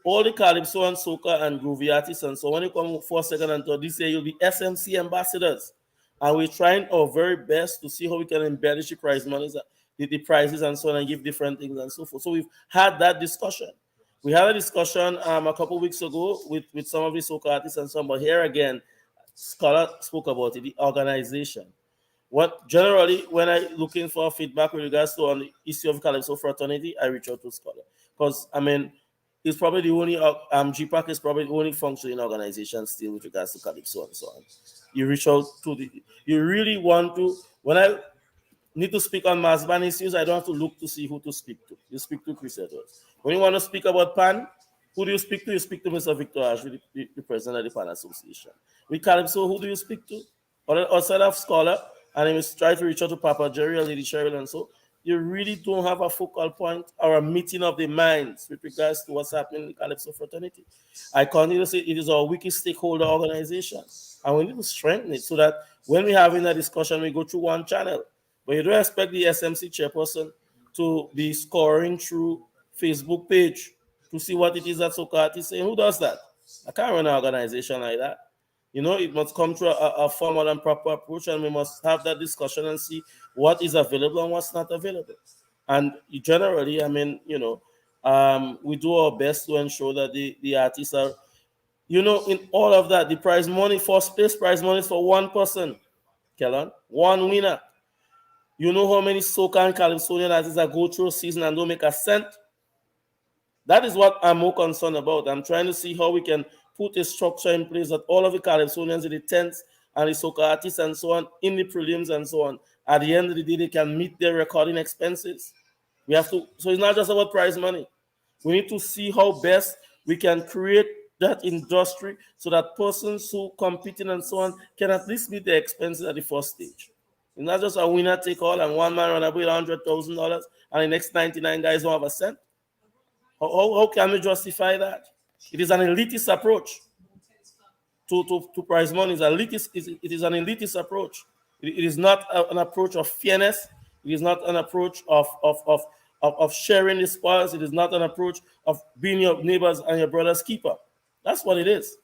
All the Calypso and Soca and Groovy artists and so when you come for second and third, this year you'll be SMC ambassadors. And we're trying our very best to see how we can embellish the prize monies, the prizes and so on, and give different things and so forth. So we've had that discussion. We had a discussion a couple of weeks ago with some of the Soca artists and so on, but here again, Scholar spoke about it, the organization. What generally, when I'm looking for feedback with regards to on the issue of Calypso fraternity, I reach out to Scholar. Because, I mean, it's probably the only, GPAC is probably the only functioning organization still with regards to Calypso and so on. You reach out to you really want to, when I need to speak on mass ban issues, I don't have to look to see who to speak to. You speak to Chris Edwards. When you want to speak about PAN, who do you speak to? You speak to Mr. Victor Ash, the president of the PAN Association. With Calypso, who do you speak to? Outside of Scholar, and then we try to reach out to Papa Jerry or Lady Cheryl and so. You really don't have a focal point or a meeting of the minds with regards to what's happening in the Calypso fraternity. I continue to say it is our weakest stakeholder organization, and we need to strengthen it so that when we're having a discussion, we go through one channel. But you don't expect the SMC chairperson to be scoring through Facebook page to see what it is that Soca artists saying. Who does that? I can't run an organization like that. You know, it must come through a formal and proper approach, and we must have that discussion and see what is available and what's not available. And generally, I mean, you know, we do our best to ensure that the artists are, you know, in all of that, the prize money, first place prize money is for one person, Kellan, one winner. You know how many Soca and Calypsonian artists that go through a season and don't make a cent? That is what I'm more concerned about. I'm trying to see how we can put a structure in place that all of the Calypsonians in the tents and the Soca artists and so on, in the prelims and so on, at the end of the day, they can meet their recording expenses. We have to, so it's not just about prize money. We need to see how best we can create that industry so that persons who competing and so on can at least meet their expenses at the first stage. It's not just a winner take all and one man run away with $100,000 and the next 99 guys don't have a cent. How can we justify that? It is an elitist approach to prize money. It is an elitist approach. It is not an approach of fairness. It is not an approach of sharing the spoils. It is not an approach of being your neighbors and your brother's keeper. That's what it is.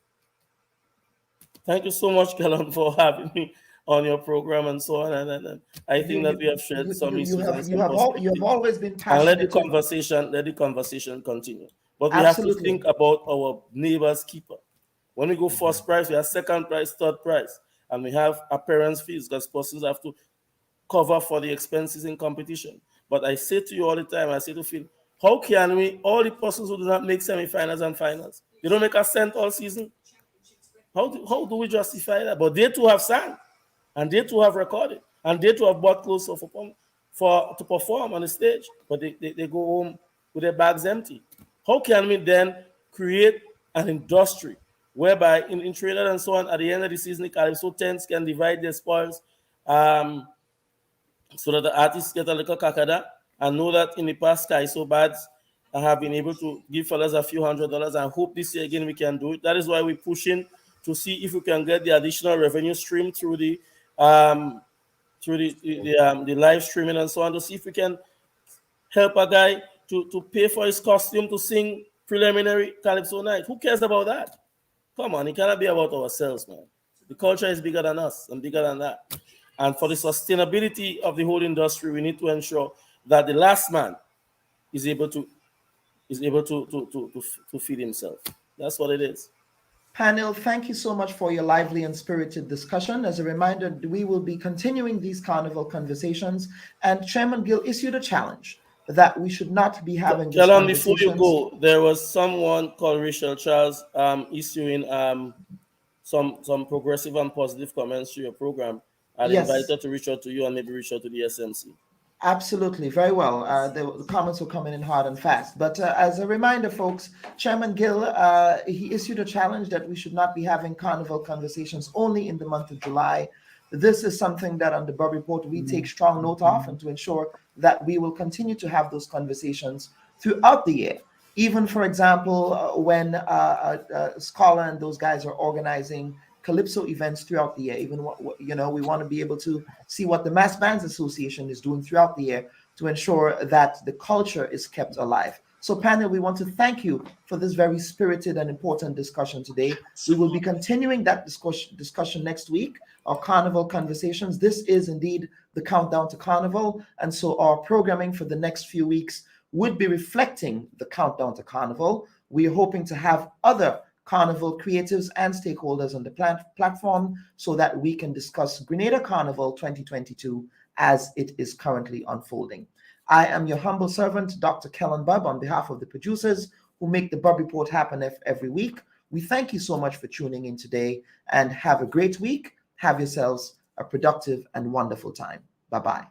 Thank you so much, Kellan, for having me on your program and so on. And I think that we have shared some issues. You have always been passionate. And let the conversation continue. But we have to think about our neighbor's keeper. When we go first prize, we have second prize, third prize, and we have appearance fees because persons have to cover for the expenses in competition. But I say to you all the time, I say to Phil, how can we, all the persons who do not make semifinals and finals, they don't make a cent all season? How do we justify that? But they too have sang, and they too have recorded, and they too have bought clothes to perform on the stage, but they go home with their bags empty. How can we then create an industry whereby in Trinidad and so on, at the end of the season, the Calypso tents can divide their spoils, so that the artists get a little kakada, and know that in the past, CARICOM Bads have been able to give fellas a few $100s. I hope this year again we can do it. That is why we're pushing to see if we can get the additional revenue stream through the live streaming and so on, to see if we can help a guy to pay for his costume to sing preliminary Calypso night. Who cares about that? Come on, it cannot be about ourselves, man. The culture is bigger than us and bigger than that. And for the sustainability of the whole industry, we need to ensure that the last man is able to feed himself. That's what it is. Panel, thank you so much for your lively and spirited discussion. As a reminder, we will be continuing these Carnival conversations, and Chairman Gill issued a challenge that we should not be having these conversations. Before you go, there was someone called Rachel Charles issuing some progressive and positive comments to your program. I'll invite her to reach out to you and maybe reach out to the SMC. Absolutely, very well. The comments were coming in hard and fast. But as a reminder, folks, Chairman Gill, he issued a challenge that we should not be having Carnival conversations only in the month of July. This is something that on the Bubb Report we take strong note of, and to ensure that we will continue to have those conversations throughout the year. Even, for example, when Scholar and those guys are organizing Calypso events throughout the year. Even we want to be able to see what the Mass Bands Association is doing throughout the year to ensure that the culture is kept alive. So panel, we want to thank you for this very spirited and important discussion today. We will be continuing that discussion next week, our Carnival conversations. This is indeed the countdown to Carnival, and so our programming for the next few weeks would be reflecting the countdown to Carnival. We are hoping to have other Carnival creatives and stakeholders on the platform so that we can discuss Grenada Carnival 2022 as it is currently unfolding. I am your humble servant, Dr. Kellen Bubb, on behalf of the producers who make the Bubb Report happen every week. We thank you so much for tuning in today, and have a great week. Have yourselves a productive and wonderful time. Bye-bye.